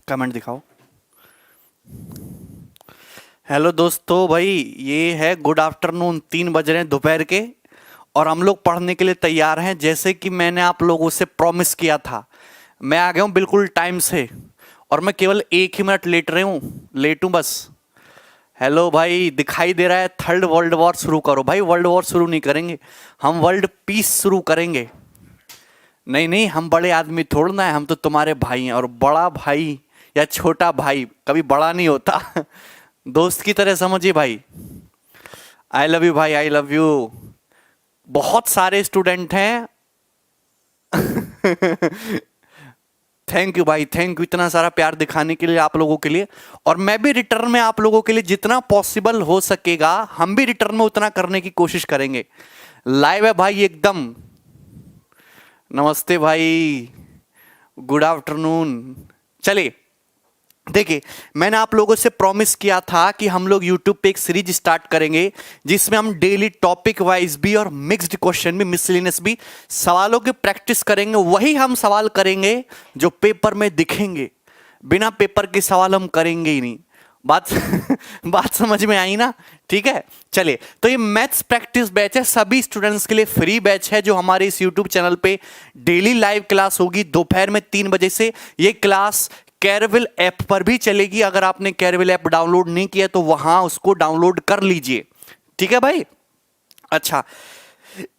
Comment दिखाओ। Hello दोस्तों, भाई ये है गुड आफ्टरनून, 3 बज रहे हैं दोपहर के और हम लोग पढ़ने के लिए तैयार हैं। जैसे कि मैंने आप लोगों से प्रॉमिस किया था, मैं आ गया हूँ बिल्कुल टाइम से और मैं केवल 1 ही मिनट लेट हूँ बस। हेलो भाई, दिखाई दे रहा है? थर्ड वर्ल्ड वॉर शुरू करो भाई। वर्ल्ड वॉर शुरू नहीं करेंगे हम, वर्ल्ड पीस शुरू करेंगे। नहीं नहीं, हम बड़े आदमी थोड़ा ना है, हम तो तुम्हारे भाई हैं और बड़ा भाई या छोटा भाई कभी बड़ा नहीं होता। दोस्त की तरह समझिए भाई। आई लव यू भाई, आई लव यू। बहुत सारे स्टूडेंट हैं। थैंक यू भाई, थैंक यू इतना सारा प्यार दिखाने के लिए आप लोगों के लिए। और मैं भी रिटर्न में आप लोगों के लिए जितना पॉसिबल हो सकेगा हम भी रिटर्न में उतना करने की कोशिश करेंगे। लाइव है भाई एकदम। नमस्ते भाई, गुड आफ्टरनून। चलिए देखिए, मैंने आप लोगों से प्रॉमिस किया था कि हम लोग YouTube पे एक सीरीज स्टार्ट करेंगे जिसमें हम डेली टॉपिक वाइज भी और मिक्स्ड क्वेश्चन भी, मिसलिनियस भी सवालों की प्रैक्टिस करेंगे। वही हम सवाल करेंगे जो पेपर में दिखेंगे, बिना पेपर के सवाल हम करेंगे ही नहीं। बात बात समझ में आई ना? ठीक है, चलिए। तो ये मैथ्स प्रैक्टिस बैच है, सभी स्टूडेंट्स के लिए फ्री बैच है जो हमारे इस YouTube चैनल पे डेली लाइव क्लास होगी दोपहर में 3 बजे से। ये क्लास कैरविल ऐप पर भी चलेगी। अगर आपने कैरविल ऐप डाउनलोड नहीं किया तो वहां उसको डाउनलोड कर लीजिए। ठीक है भाई? अच्छा,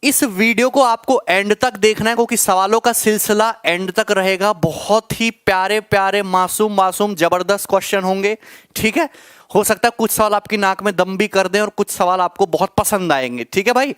इस वीडियो को आपको एंड तक देखना है क्योंकि सवालों का सिलसिला एंड तक रहेगा। बहुत ही प्यारे प्यारे मासूम मासूम जबरदस्त क्वेश्चन होंगे। ठीक है, हो सकता है कुछ सवाल आपकी नाक में दम भी कर दें और कुछ सवाल आपको बहुत पसंद आएंगे। ठीक है भाई?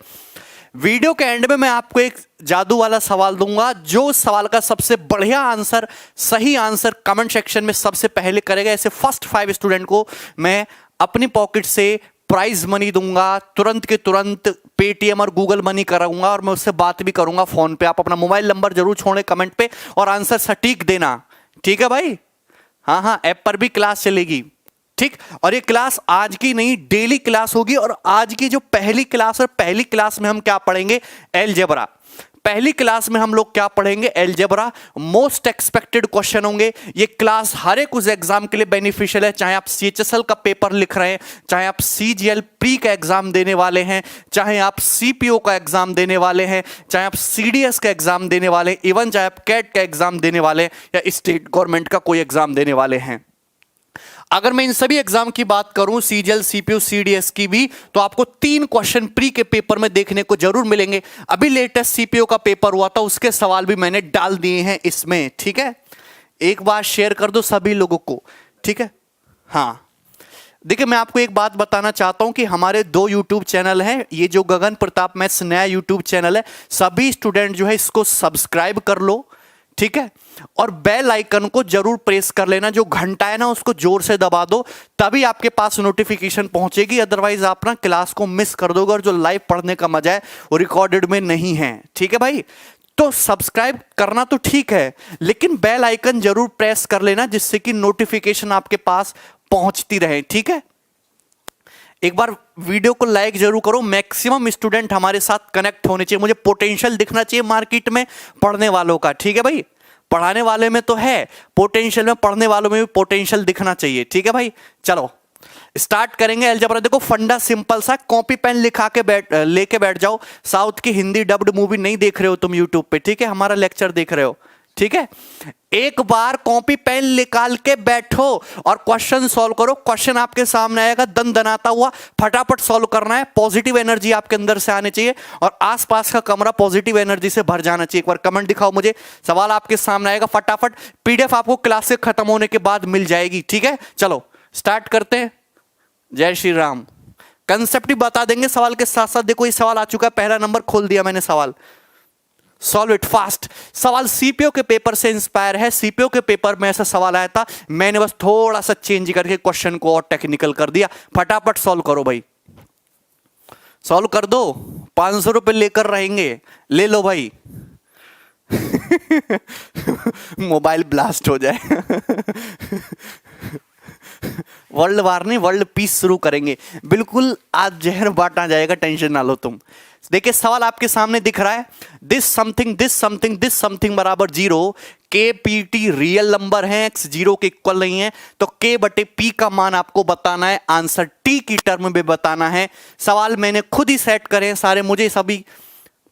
वीडियो के एंड में मैं आपको एक जादू वाला सवाल दूंगा। जो सवाल का सबसे बढ़िया आंसर, सही आंसर कमेंट सेक्शन में सबसे पहले करेगा, ऐसे फर्स्ट 5 स्टूडेंट को मैं अपनी पॉकेट से प्राइज मनी दूंगा। तुरंत के तुरंत पेटीएम और गूगल मनी कराऊंगा और मैं उससे बात भी करूंगा फोन पे। आप अपना मोबाइल नंबर जरूर छोड़ें कमेंट पे और आंसर सटीक देना। ठीक है भाई? हाँ हाँ, ऐप पर भी क्लास चलेगी। ठीक, और ये क्लास आज की नहीं, डेली क्लास होगी। और आज की जो पहली क्लास, और पहली क्लास में हम क्या पढ़ेंगे? अलजेब्रा। पहली क्लास में हम लोग क्या पढ़ेंगे? अलजेब्रा। मोस्ट एक्सपेक्टेड क्वेश्चन होंगे। ये क्लास हर एक उस एग्जाम के लिए बेनिफिशियल है, चाहे आप सीएचएसएल का पेपर लिख रहे हैं, चाहे आप सीजीएल प्री का एग्जाम देने वाले हैं, चाहे आप सीपीओ का एग्जाम देने वाले हैं, चाहे आप सीडीएस का एग्जाम देने वाले हैं, इवन चाहे आप कैट का एग्जाम देने वाले हैं या स्टेट गवर्नमेंट का कोई एग्जाम देने वाले हैं। अगर मैं इन सभी एग्जाम की बात करूं, सीजीएल, सीपीयू, सीडीएस की भी, तो आपको 3 क्वेश्चन प्री के पेपर में देखने को जरूर मिलेंगे। अभी लेटेस्ट सीपीयू का पेपर हुआ था, उसके सवाल भी मैंने डाल दिए हैं इसमें। ठीक है, एक बार शेयर कर दो सभी लोगों को। ठीक है, हाँ। देखिए, मैं आपको एक बात बताना चाहता हूं कि हमारे 2 YouTube चैनल हैं। ये जो गगन प्रताप मैथ्स नया YouTube चैनल है, सभी स्टूडेंट जो है इसको सब्सक्राइब कर लो। ठीक है, और बेल आइकन को जरूर प्रेस कर लेना। जो घंटा है ना उसको जोर से दबा दो, तभी आपके पास नोटिफिकेशन पहुंचेगी। अदरवाइज आप ना क्लास को मिस कर दोगे और जो लाइव पढ़ने का मजा है वो रिकॉर्डेड में नहीं है। ठीक है भाई? तो सब्सक्राइब करना तो ठीक है, लेकिन बेल आइकन जरूर प्रेस कर लेना जिससे कि नोटिफिकेशन आपके पास पहुंचती रहे। ठीक है, एक बार वीडियो को लाइक जरूर करो। मैक्सिमम स्टूडेंट हमारे साथ कनेक्ट होने चाहिए। मुझे पोटेंशियल दिखना चाहिए मार्केट में पढ़ने वालों का। ठीक है भाई? पढ़ाने वाले में तो है पोटेंशियल, में पढ़ने वालों में भी पोटेंशियल दिखना चाहिए। ठीक है भाई? चलो स्टार्ट करेंगे अलजेब्रा। देखो, फंडा सिंपल सा, कॉपी पेन लिखा के लेके बैठ जाओ। साउथ की हिंदी डब्ड मूवी नहीं देख रहे हो तुम यूट्यूब पे, ठीक है? हमारा लेक्चर देख रहे हो। ठीक है, एक बार कॉपी पेन निकाल के बैठो और क्वेश्चन सॉल्व करो। क्वेश्चन आपके सामने आएगा दन दनाता हुआ, फटाफट सॉल्व करना है। पॉजिटिव एनर्जी आपके अंदर से आनी चाहिए और आसपास का कमरा पॉजिटिव एनर्जी से भर जाना चाहिए। एक बार कमेंट दिखाओ मुझे। सवाल आपके सामने आएगा फटाफट। पीडीएफ आपको क्लास से खत्म होने के बाद मिल जाएगी। ठीक है, चलो स्टार्ट करते हैं। जय श्री राम। कंसेप्ट भी बता देंगे सवाल के साथ साथ। देखो, ये सवाल आ चुका है, पहला नंबर खोल दिया मैंने सवाल। Solve it fast. सवाल सीपीओ के पेपर से इंस्पायर है। सीपीओ के पेपर में ऐसा सवाल आया था, मैंने बस थोड़ा सा चेंज करके क्वेश्चन को और टेक्निकल कर दिया। फटाफट सॉल्व करो भाई, सॉल्व कर दो। 500 रुपए लेकर रहेंगे, ले लो भाई। मोबाइल ब्लास्ट हो जाए। वर्ल्ड वार नहीं, वर्ल्ड पीस शुरू करेंगे। बिल्कुल आज जहर बांटा जाएगा, टेंशन ना लो तुम। देखिए सवाल आपके सामने दिख रहा है, this something this something this something बराबर 0, के पी टी रियल नंबर है, एक्स 0 के इक्वल नहीं है, तो के बटे पी का मान आपको बताना है, आंसर टी की टर्म में बताना है। सवाल मैंने खुद ही सेट करे हैं सारे, मुझे सभी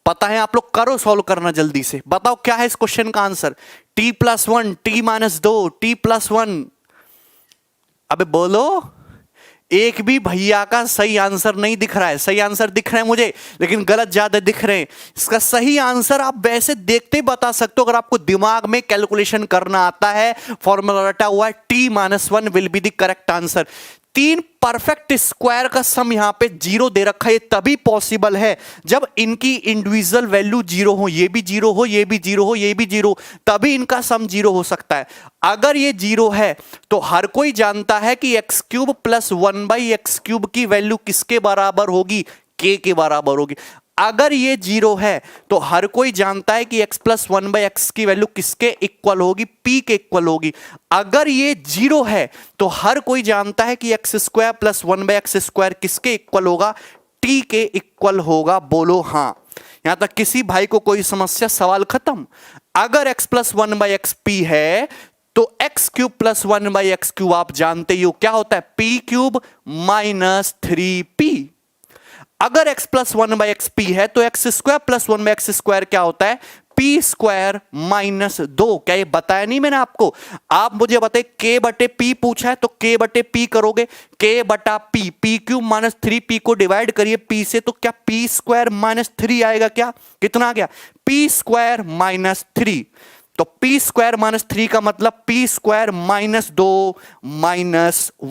पता है, आप लोग करो सॉल्व करना जल्दी से। बताओ क्या है इस क्वेश्चन का आंसर, t+1, t-2, t+1। अबे बोलो, एक भी भैया का सही आंसर नहीं दिख रहा है। सही आंसर दिख रहे हैं मुझे, लेकिन गलत ज्यादा दिख रहे हैं। इसका सही आंसर आप वैसे देखते ही बता सकते हो, अगर आपको दिमाग में कैलकुलेशन करना आता है, फॉर्मूला रटा हुआ है, t-1 will be the correct answer. 3 perfect square का सम यहां पे 0 दे रखा है, ये तभी पॉसिबल है जब इनकी इंडिविजुअल वैल्यू 0 हो, ये भी 0 हो, ये भी 0 हो, ये भी 0, तभी इनका सम 0 हो सकता है। अगर ये 0 है तो हर कोई जानता है कि x³ + 1/x³ की वैल्यू किसके बराबर होगी, k के बराबर होगी। अगर ये 0 है तो हर कोई जानता है कि x + 1/x की वैल्यू किसके इक्वल होगी, p के इक्वल होगी। अगर ये 0 है तो हर कोई जानता है कि x² + 1/x² किसके इक्वल होगा, t के इक्वल होगा। बोलो हाँ। यहां तक किसी भाई को कोई समस्या, सवाल खत्म। अगर x + 1/x p है तो x³ + 1/x³ आप जानते ही हो क्या होता है, p³ - 3p। अगर x + 1/x p है तो x² + 1/x² क्या होता है, p² - 2। क्या ये बताया नहीं मैंने आपको? आप मुझे बताइए, k बटे p पूछा है तो k बटे p करोगे, k बटा p, p³ - 3p को डिवाइड करिए p से, तो क्या p² - 3 आएगा? क्या कितना आ गया, p² - 3। तो p² - 3 का मतलब p² - 2 -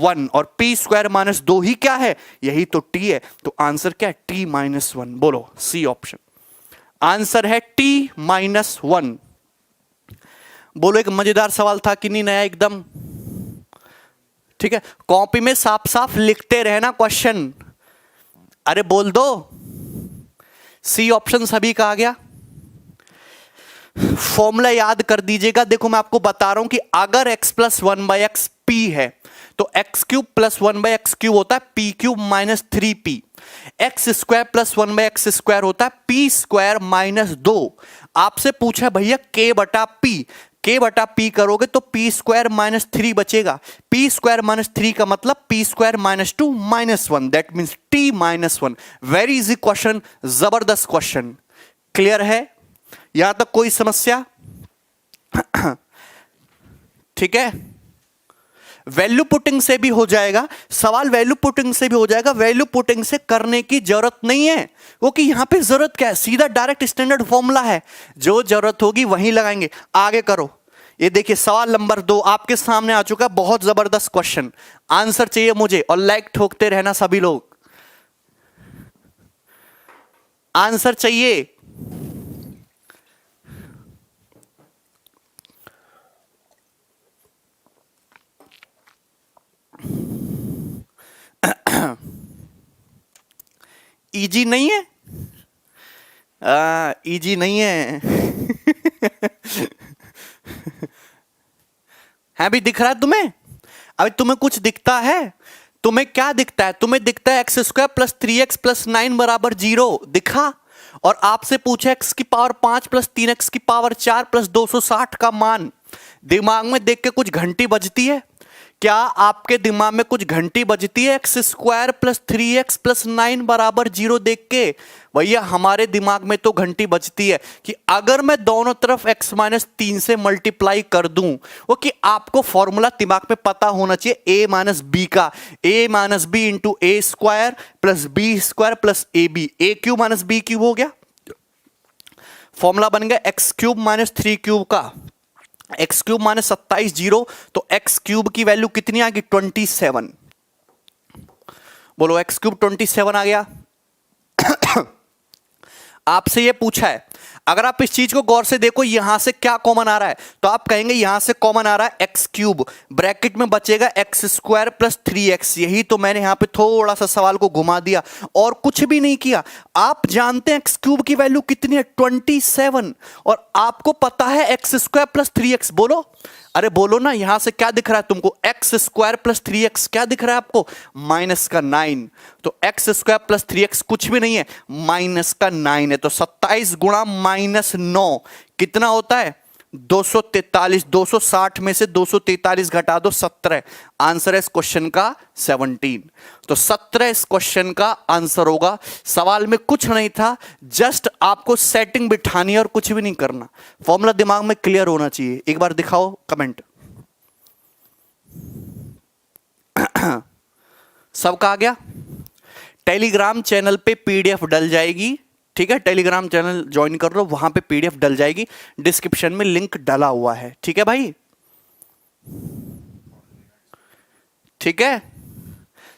1, और p² - 2 ही क्या है, यही तो t है। तो आंसर क्या है, t-1। बोलो सी ऑप्शन आंसर है t-1। बोलो एक मजेदार सवाल था कि नहीं, नया एकदम? ठीक है, कॉपी में साफ साफ लिखते रहना क्वेश्चन। अरे बोल दो, सी ऑप्शन सभी का आ गया। फॉर्मूला याद कर दीजिएगा। देखो मैं आपको बता रहा हूं कि अगर x + 1/x p है तो x³ + 1/x³ होता है p³ - 3p। x² + 1/x² होता है p² - 2। आपसे पूछा भैया k बटा p, k बटा p करोगे तो p² - 3 बचेगा। p² - 3 का मतलब p² - 2 - 1, that means t-1। Very easy question, जबरदस्त क्वेश्चन। क्लियर है? यहां तक कोई समस्या? ठीक है, वैल्यू पुटिंग से भी हो जाएगा सवाल, वैल्यू पुटिंग से भी हो जाएगा। वैल्यू पुटिंग से करने की जरूरत नहीं है, क्योंकि यहां पे जरूरत क्या है, सीधा डायरेक्ट स्टैंडर्ड फॉर्मूला है, जो जरूरत होगी वहीं लगाएंगे। आगे करो। ये देखिए सवाल नंबर 2 आपके सामने आ चुका, बहुत जबरदस्त क्वेश्चन। आंसर चाहिए मुझे, और लाइक ठोकते रहना सभी लोग, आंसर चाहिए। इजी नहीं है, इजी नहीं है। है भी दिख रहा है तुम्हें? अभी तुम्हें कुछ दिखता है? तुम्हें क्या दिखता है? तुम्हें दिखता है x² + 3x + 9 बराबर 0 दिखा, और आपसे पूछे x⁵ + 3x⁴ + 260 का मान। दिमाग में देख के कुछ घंटी बजती है? क्या आपके दिमाग में कुछ घंटी बजती है x² + 3x + 9 बराबर 0 देख के? भैया हमारे दिमाग में तो घंटी बजती है कि अगर मैं दोनों तरफ x - 3 से मल्टीप्लाई कर दूं, वो कि आपको फॉर्मूला दिमाग में पता होना चाहिए a - b का, a - b × a² + b² + ab, a³ - b³ हो गया, फॉर्मूला बन गया x³ - 3³ का, x³ - 27 0, तो x³ की वैल्यू कितनी आ गई, 27। बोलो x³ 27 आ गया। आपसे ये पूछा है, अगर आप इस चीज को गौर से देखो, यहां से क्या कॉमन आ रहा है, तो आप कहेंगे यहां से कॉमन आ रहा है x³, ब्रैकेट में बचेगा x² + 3x। यही तो मैंने यहां पे थोड़ा सा सवाल को घुमा दिया, और कुछ भी नहीं किया। आप जानते हैं x³ की वैल्यू कितनी है, 27, और आपको पता है x² + 3x। बोलो अरे बोलो ना, यहां से क्या दिख रहा है तुमको? एक्स स्क्वायर प्लस 3x क्या दिख रहा है आपको? माइनस का 9। तो एक्स स्क्वायर प्लस 3x कुछ भी नहीं है, माइनस का 9 है। तो 27 गुणा -9 कितना होता है? 243। 260 में से 243 घटा दो, 17। आंसर है इस क्वेश्चन का 17। तो 17 इस क्वेश्चन का आंसर होगा। सवाल में कुछ नहीं था, जस्ट आपको सेटिंग बिठानी है और कुछ भी नहीं करना। फॉर्मूला दिमाग में क्लियर होना चाहिए। एक बार दिखाओ कमेंट। सबका आ गया? टेलीग्राम चैनल पे पीडीएफ डल जाएगी, ठीक है? टेलीग्राम चैनल ज्वाइन कर लो, वहां पे पीडीएफ डल जाएगी, डिस्क्रिप्शन में लिंक डला हुआ है, ठीक है भाई? ठीक है,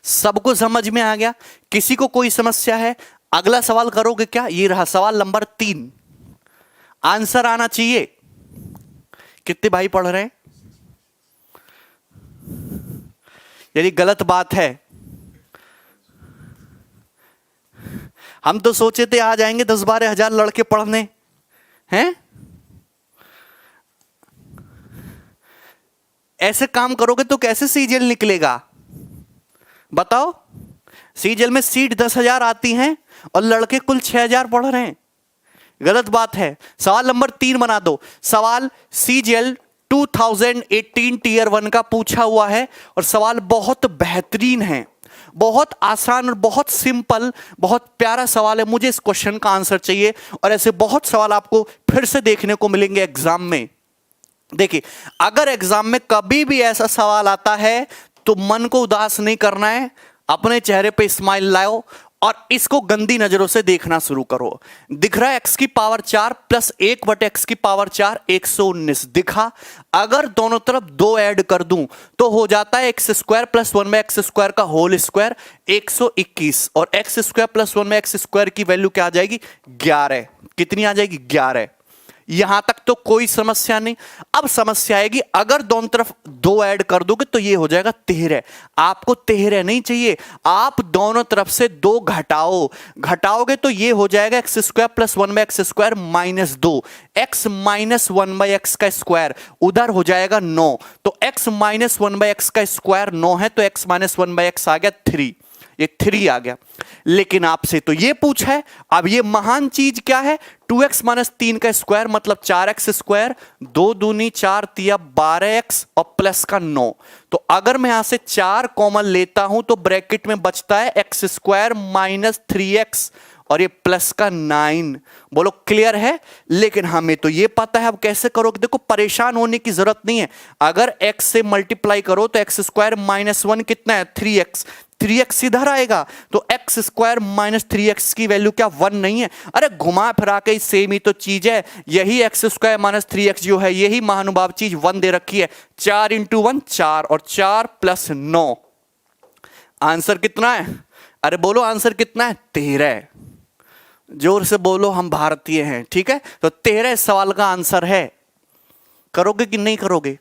सबको समझ में आ गया? किसी को कोई समस्या है? अगला सवाल करोगे क्या? ये रहा सवाल नंबर 3। आंसर आना चाहिए। कितने भाई पढ़ रहे हैं? यदि गलत बात है, हम तो सोचे थे आ जाएंगे 10-12 हजार लड़के पढ़ने, हैं? ऐसे काम करोगे तो कैसे सीजीएल निकलेगा? बताओ। सीजीएल में सीट 10,000 आती हैं और लड़के कुल 6,000 पढ़ रहे हैं। गलत बात है। सवाल नंबर 3 बना दो। सवाल सीजीएल 2018 टीयर 1 का पूछा हुआ है और सवाल बहुत बेहतरीन है, बहुत आसान और बहुत सिंपल, बहुत प्यारा सवाल है। मुझे इस क्वेश्चन का आंसर चाहिए और ऐसे बहुत सवाल आपको फिर से देखने को मिलेंगे एग्जाम में। देखिए, अगर एग्जाम में कभी भी ऐसा सवाल आता है तो मन को उदास नहीं करना है, अपने चेहरे पे स्माइल लाओ और इसको गंदी नजरों से देखना शुरू करो। दिख रहा है x की पावर 4 प्लस 1 बटे x की पावर 4 119 दिखा। अगर दोनों तरफ 2 ऐड कर दूं तो हो जाता है x स्क्वायर प्लस 1 में x स्क्वायर का होल स्क्वायर 121 और x स्क्वायर प्लस 1 में x स्क्वायर की वैल्यू क्या आ जाएगी? 11। कितनी आ जाएगी? 11। यहां तक तो कोई समस्या नहीं। अब समस्या आएगी, अगर दोनों तरफ 2 ऐड कर दोगे तो ये हो जाएगा 13। आपको 13 नहीं चाहिए, आप दोनों तरफ से 2 घटाओगे तो ये हो जाएगा X square plus 1 by x square -2। X minus 1 by x का स्क्वायर उधर हो जाएगा 9। तो एक्स माइनस 1 बाई एक्स का स्क्वायर 9 है, तो एक्स माइनस 1 बाई एक्स आ गया 3। ये 3 आ गया। लेकिन आपसे तो ये पूछा है, अब ये महान चीज क्या है? 2x माइनस 3 का स्क्वायर मतलब 4x स्क्वायर, 2 दूनी 4 तिया 12x और प्लस का 9। तो अगर मैं यहां से 4 कॉमन लेता हूं तो ब्रैकेट में बचता है x स्क्वायर माइनस 3x और ये प्लस का 9। बोलो क्लियर है? लेकिन हमें तो ये पता है, अब कैसे करोगे? देखो, परेशान होने की जरूरत नहीं है। अगर x से मल्टीप्लाई करो तो x स्क्वायर माइनस 1 कितना है? 3x। 3x इधर आएगा तो x स्क्वायर माइनस 3x की वैल्यू क्या 1 नहीं है? अरे घुमा फिरा के सेम ही तो चीज है। यही x स्क्वायर माइनस 3x जो है, यही महानुभाव चीज 1 दे रखी है। 4 इंटू 1 4 और 4 प्लस 9। आंसर कितना है? अरे बोलो आंसर कितना है? 13। जोर से बोलो, हम भारतीय हैं, ठीक है? तो 13 सवाल का आंसर है। करोगे कि नहीं करोगे?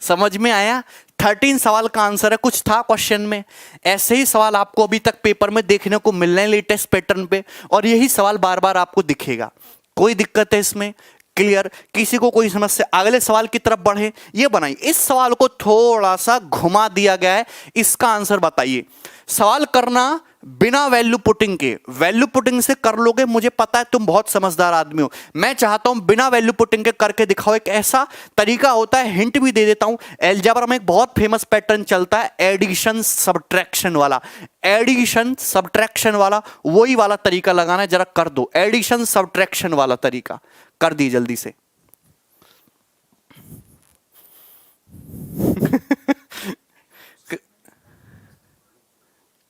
समझ में आया? 13 सवाल का आंसर है। कुछ था क्वेश्चन में? ऐसे ही सवाल आपको अभी तक पेपर में देखने को मिल रहे हैं लेटेस्ट पैटर्न पे, और यही सवाल बार बार आपको दिखेगा। कोई दिक्कत है इसमें? क्लियर? किसी को कोई समस्या? अगले सवाल की तरफ बढ़े। ये बनाइए, इस सवाल को थोड़ा सा घुमा दिया गया है, इसका आंसर बताइए। सवाल करना बिना वैल्यू पुटिंग के, वैल्यू पुटिंग से कर लोगे, मुझे पता है तुम बहुत समझदार आदमी हो। मैं चाहता हूं बिना वैल्यू पुटिंग के करके दिखाओ। एक ऐसा तरीका होता है, हिंट भी दे देता हूं। अलजेब्रा में एक बहुत फेमस पैटर्न चलता है, एडिशन सब्ट्रैक्शन वाला। एडिशन सब्ट्रैक्शन वाला वही वाला तरीका लगाना है, जरा कर दो। एडिशन सब्ट्रैक्शन वाला तरीका कर दी जल्दी से।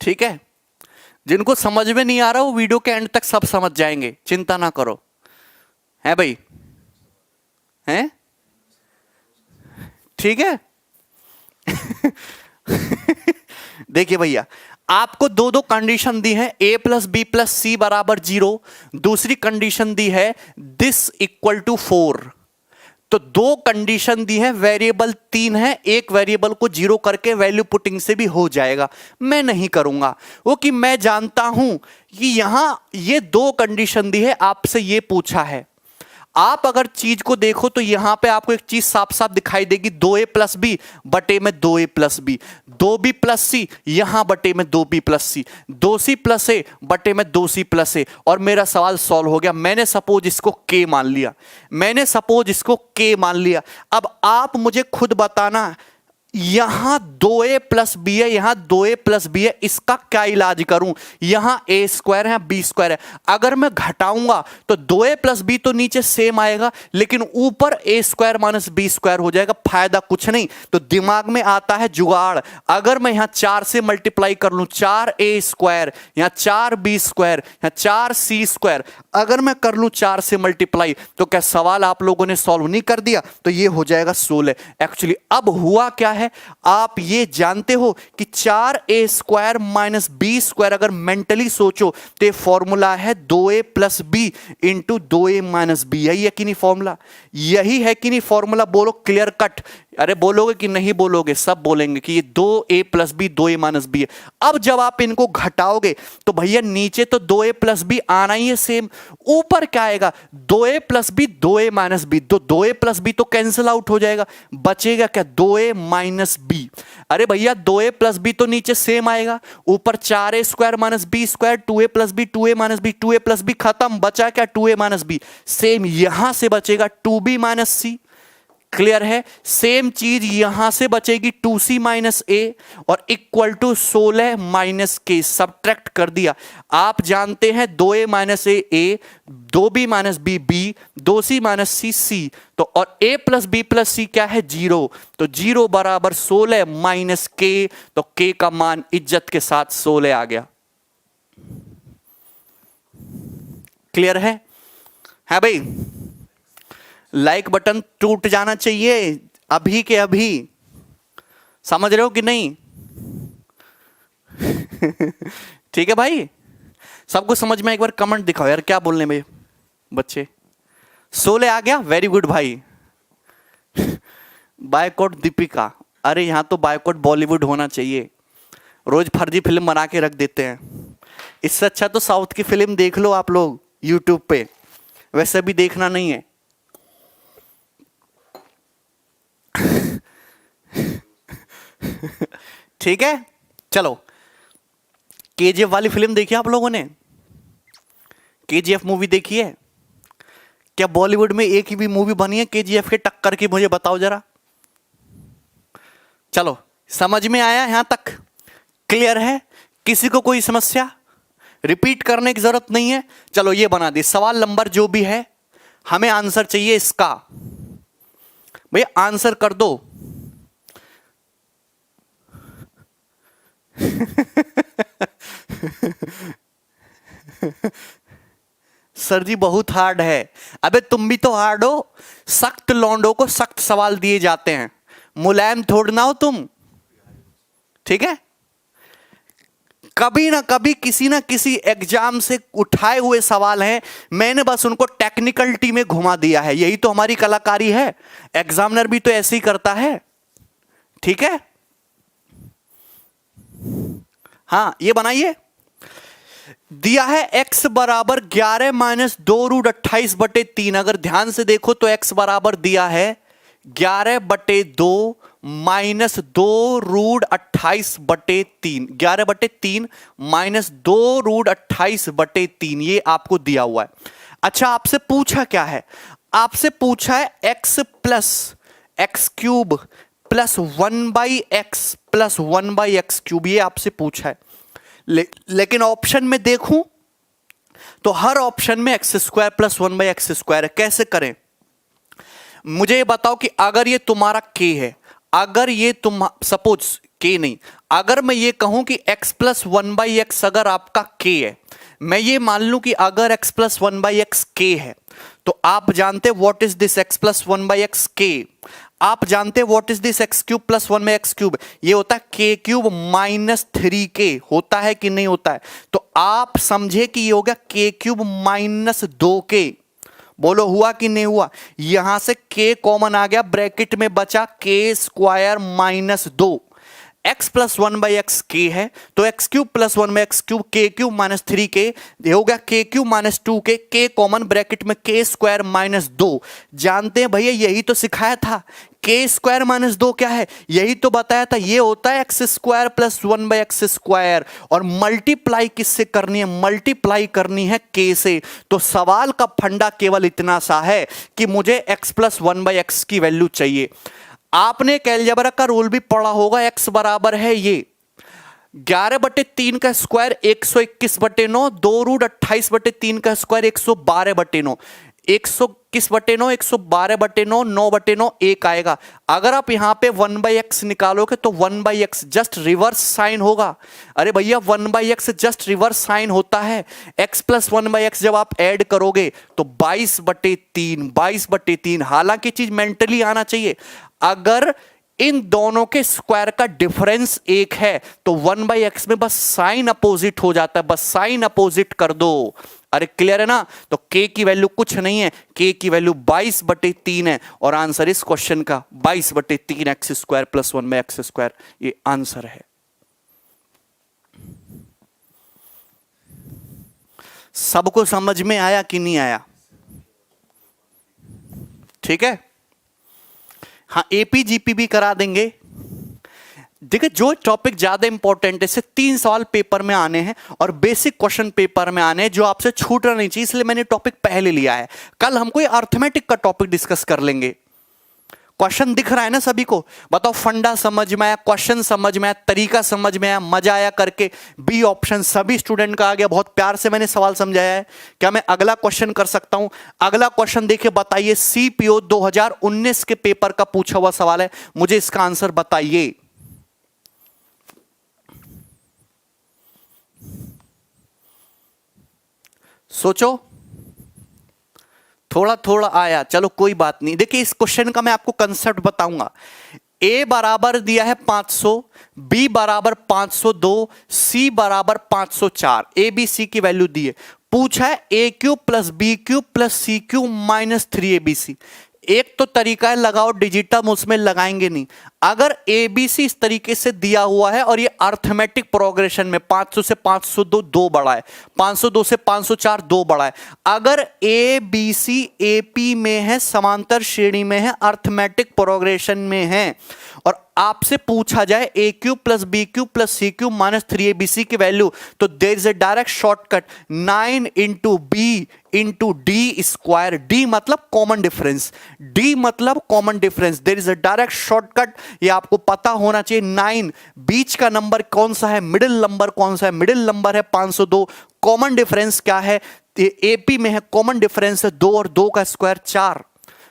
ठीक है? जिनको समझ में नहीं आ रहा वो वीडियो के एंड तक सब समझ जाएंगे, चिंता ना करो। है भाई? हैं? ठीक है? देखिए भैया, आपको दो कंडीशन दी है, a प्लस बी प्लस सी बराबर 0। दूसरी कंडीशन दी है दिस इक्वल टू 4। तो दो कंडीशन दी है, वेरिएबल 3 है, एक वेरिएबल को जीरो करके वैल्यू पुटिंग से भी हो जाएगा। मैं नहीं करूंगा वो, कि मैं जानता हूं कि यहां ये दो कंडीशन दी है, आपसे ये पूछा है। आप अगर चीज को देखो तो यहां पे आपको एक चीज साफ साफ दिखाई देगी, 2a प्लस बी बटे में 2a plus B, 2b plus सी यहां बटे में 2b प्लस सी, 2c प्लस ए बटे में 2c प्लस ए, और मेरा सवाल सॉल्व हो गया। मैंने सपोज इसको k मान लिया, मैंने सपोज इसको k मान लिया। अब आप मुझे खुद बताना, यहां 2a प्लस बी है, यहां 2a प्लस बी है, इसका क्या इलाज करूं? यहां a स्क्वायर है, b स्क्वायर है, अगर मैं घटाऊंगा तो 2a प्लस बी तो नीचे सेम आएगा, लेकिन ऊपर a square minus B square हो जाएगा, फायदा कुछ नहीं। तो दिमाग में आता है जुगाड़, अगर मैं यहां 4 से मल्टीप्लाई कर लूं, 4a स्क्वायर, यहां 4b स्क्वायर, यहां 4c स्क्वायर, अगर मैं कर लूं 4 से मल्टीप्लाई, तो क्या सवाल आप लोगों ने सॉल्व नहीं कर दिया? तो ये हो जाएगा 16। एक्चुअली अब हुआ क्या है, आप ये जानते हो कि 4a square minus B square, अगर मेंटली सोचो तो ये फॉर्मूला है 2a plus B into 2a minus B. यही है कि नहीं फॉर्मूला? यही है कि नहीं फॉर्मूला? बोलो क्लियर कट। अरे बोलोगे कि नहीं बोलोगे? सब बोलेंगे कि ये 2a plus B 2a minus B है। अब जब आप इनको घटाओगे तो भैया नीचे तो 2a प्लस बी आना ही है सेम, ऊपर क्या आएगा? 2a plus B 2a minus B, तो 2a प्लस बी तो कैंसिल आउट हो जाएगा, बचेगा क्या? 2a minus B. अरे भैया 2a प्लस बी तो नीचे सेम आएगा, ऊपर 4a square minus B square, 2a plus B 2a minus B, 2a plus B खत्म, बचा क्या? 2a minus B. सेम यहां से बचेगा 2b माइनस सी। क्लियर है? सेम चीज यहां से बचेगी 2c माइनस ए, और equal to 16 minus K, subtract कर दिया। आप जानते हैं 2a minus A, 2b minus B B, 2c minus C C, तो और a plus B plus C क्या है? 0, तो 0 बराबर 16 माइनस के, तो k का मान इज्जत के साथ 16 आ गया। क्लियर है भाई? लाइक बटन टूट जाना चाहिए अभी के अभी, समझ रहे हो कि नहीं? ठीक है भाई, सबको समझ में? एक बार कमेंट दिखाओ यार, क्या बोलने में बच्चे। 16 आ गया, वेरी गुड भाई। बायकॉट दीपिका, अरे यहां तो बायकॉट बॉलीवुड होना चाहिए, रोज फर्जी फिल्म बना के रख देते हैं। इससे अच्छा तो साउथ की फिल्म देख लो आप लोग यूट्यूब पे, वैसे भी देखना नहीं है। ठीक है, चलो। केजीएफ वाली फिल्म देखी आप लोगों ने? केजीएफ मूवी देखी है क्या? बॉलीवुड में एक ही भी मूवी बनी है केजीएफ के टक्कर की? मुझे बताओ जरा। चलो, समझ में आया यहां तक? क्लियर है? किसी को कोई समस्या? रिपीट करने की जरूरत नहीं है। चलो ये बना दी, सवाल नंबर जो भी है हमें आंसर चाहिए इसका। भैया आंसर कर दो। सर जी बहुत हार्ड है। अबे तुम भी तो हार्ड हो, सख्त लौंडों को सख्त सवाल दिए जाते हैं, मुलायम थोड़ ना हो तुम। ठीक है, कभी ना कभी किसी ना किसी एग्जाम से उठाए हुए सवाल हैं, मैंने बस उनको टेक्निकलिटी में घुमा दिया है। यही तो हमारी कलाकारी है, एग्जामिनर भी तो ऐसे ही करता है। ठीक है, हाँ ये बनाइए। दिया है x बराबर 11 माइनस 2 रूट 28 बटे 3। अगर ध्यान से देखो तो x बराबर दिया है 11 बटे 2 माइनस 2 रूट 28 बटे 3, 11 बटे 3 माइनस 2 रूट 28 बटे 3, ये आपको दिया हुआ है। अच्छा, आपसे पूछा क्या है? आपसे पूछा है x plus x cube plus 1/x plus 1/x cube, ये आपसे पूछा है। लेकिन ऑप्शन में देखूं तो हर ऑप्शन में x square plus 1/x square है। कैसे करें? मुझे ये बताओ कि अगर ये तुम्हारा k है, अगर ये तुम सपोज k नहीं, अगर मैं ये कहूं कि x प्लस 1/x अगर आपका k है, मैं ये मान लूं कि अगर x प्लस 1/x k है, तो आप जानते what is this x plus 1/x k? आप जानते what is this x cube plus 1/x cube? ये होता है k क्यूब माइनस 3k, होता है कि नहीं होता है? तो आप समझे कि ये हो गया k क्यूब माइनस 2k। बोलो हुआ कि नहीं हुआ? यहां से k कॉमन आ गया, ब्रैकेट में बचा k square minus 2। x plus 1/x k है तो x cube plus 1/x cube k cube minus 3k हो गया, k cube minus 2k, k common, bracket में k स्क्वायर माइनस 2। जानते हैं भैया, यही तो सिखाया था। k स्क्वायर माइनस 2 क्या है? यही तो बताया था, ये होता है x square plus 1/x square. और मल्टीप्लाई किससे करनी है? मल्टीप्लाई करनी है k से। तो सवाल का फंडा केवल इतना सा है कि मुझे x प्लस 1/x की वैल्यू चाहिए। आपने एक अलजेब्रा का रूल भी पढ़ा होगा, x बराबर है ये 11/3 का स्क्वायर 121/9, 2√28/3 का स्क्वायर 112/9, 121/9, 112/9, 9/9 1 आएगा। अगर आप यहां पे 1/x निकालोगे तो 1/x जस्ट रिवर्स साइन होगा। अरे भैया 1/x जस्ट रिवर्स साइन होता है। x प्लस 1/x जब आप ऐड करोगे तो 22/3, 22/3। हालांकि चीज मेंटली आना चाहिए, अगर इन दोनों के स्क्वायर का डिफरेंस 1 है तो 1/x में बस साइन अपोजिट हो जाता है, बस साइन अपोजिट कर दो। अरे क्लियर है ना? तो k की वैल्यू कुछ नहीं है, k की वैल्यू 22/3 है और आंसर इस क्वेश्चन का 22/3 x square plus 1/x square, ये आंसर है। सबको समझ में आया कि नहीं आया? ठीक है, हाँ एपी जीपी भी करा देंगे। देखिए जो टॉपिक ज्यादा इंपॉर्टेंट है, इससे 3 सवाल पेपर में आने हैं और बेसिक क्वेश्चन पेपर में आने हैं जो आपसे छूटना नहीं चाहिए, इसलिए मैंने टॉपिक पहले लिया है। कल हम कोई अर्थमेटिक का टॉपिक डिस्कस कर लेंगे। क्वेश्चन दिख रहा है ना सभी को? बताओ फंडा समझ में आया, क्वेश्चन समझ में आया, तरीका समझ में आया, मजा आया करके? बी ऑप्शन सभी स्टूडेंट का आ गया। बहुत प्यार से मैंने सवाल समझाया है। क्या मैं अगला क्वेश्चन कर सकता हूं? अगला क्वेश्चन देखिए, बताइए सीपीओ 2019 के पेपर का पूछा हुआ सवाल है, मुझे इसका आंसर बताइए। सोचो, थोड़ा थोड़ा आया, चलो कोई बात नहीं। देखिए इस क्वेश्चन का मैं आपको कंसेप्ट बताऊंगा। ए बराबर दिया है 500, बी बराबर 502, सी बराबर 504, ए बी सी की वैल्यू दी है। पूछा है A cube plus B cube plus C cube minus 3abc। एक तो तरीका है लगाओ डिजिटम, उसमें लगाएंगे नहीं। अगर एबीसी इस तरीके से दिया हुआ है और ये अर्थमेटिक प्रोग्रेशन में 500 से 502 2 बड़ा है, 502 से 504 2 बड़ा है। अगर ए बी सी एपी में है, समांतर श्रेणी में है, अर्थमेटिक प्रोग्रेशन में है और आपसे पूछा जाए A cube plus B cube plus C cube minus 3abc की वैल्यू, तो there is a direct shortcut 9 into B into D square. D मतलब कॉमन डिफरेंस, डी मतलब common difference, there is a direct shortcut. ये आपको पता होना चाहिए। 9 बीच का नंबर कौन सा है, मिडिल नंबर कौन सा है? मिडिल नंबर है 502। कॉमन डिफरेंस क्या है? एपी में है, कॉमन डिफरेंस है 2 और 2 का स्क्वायर 4,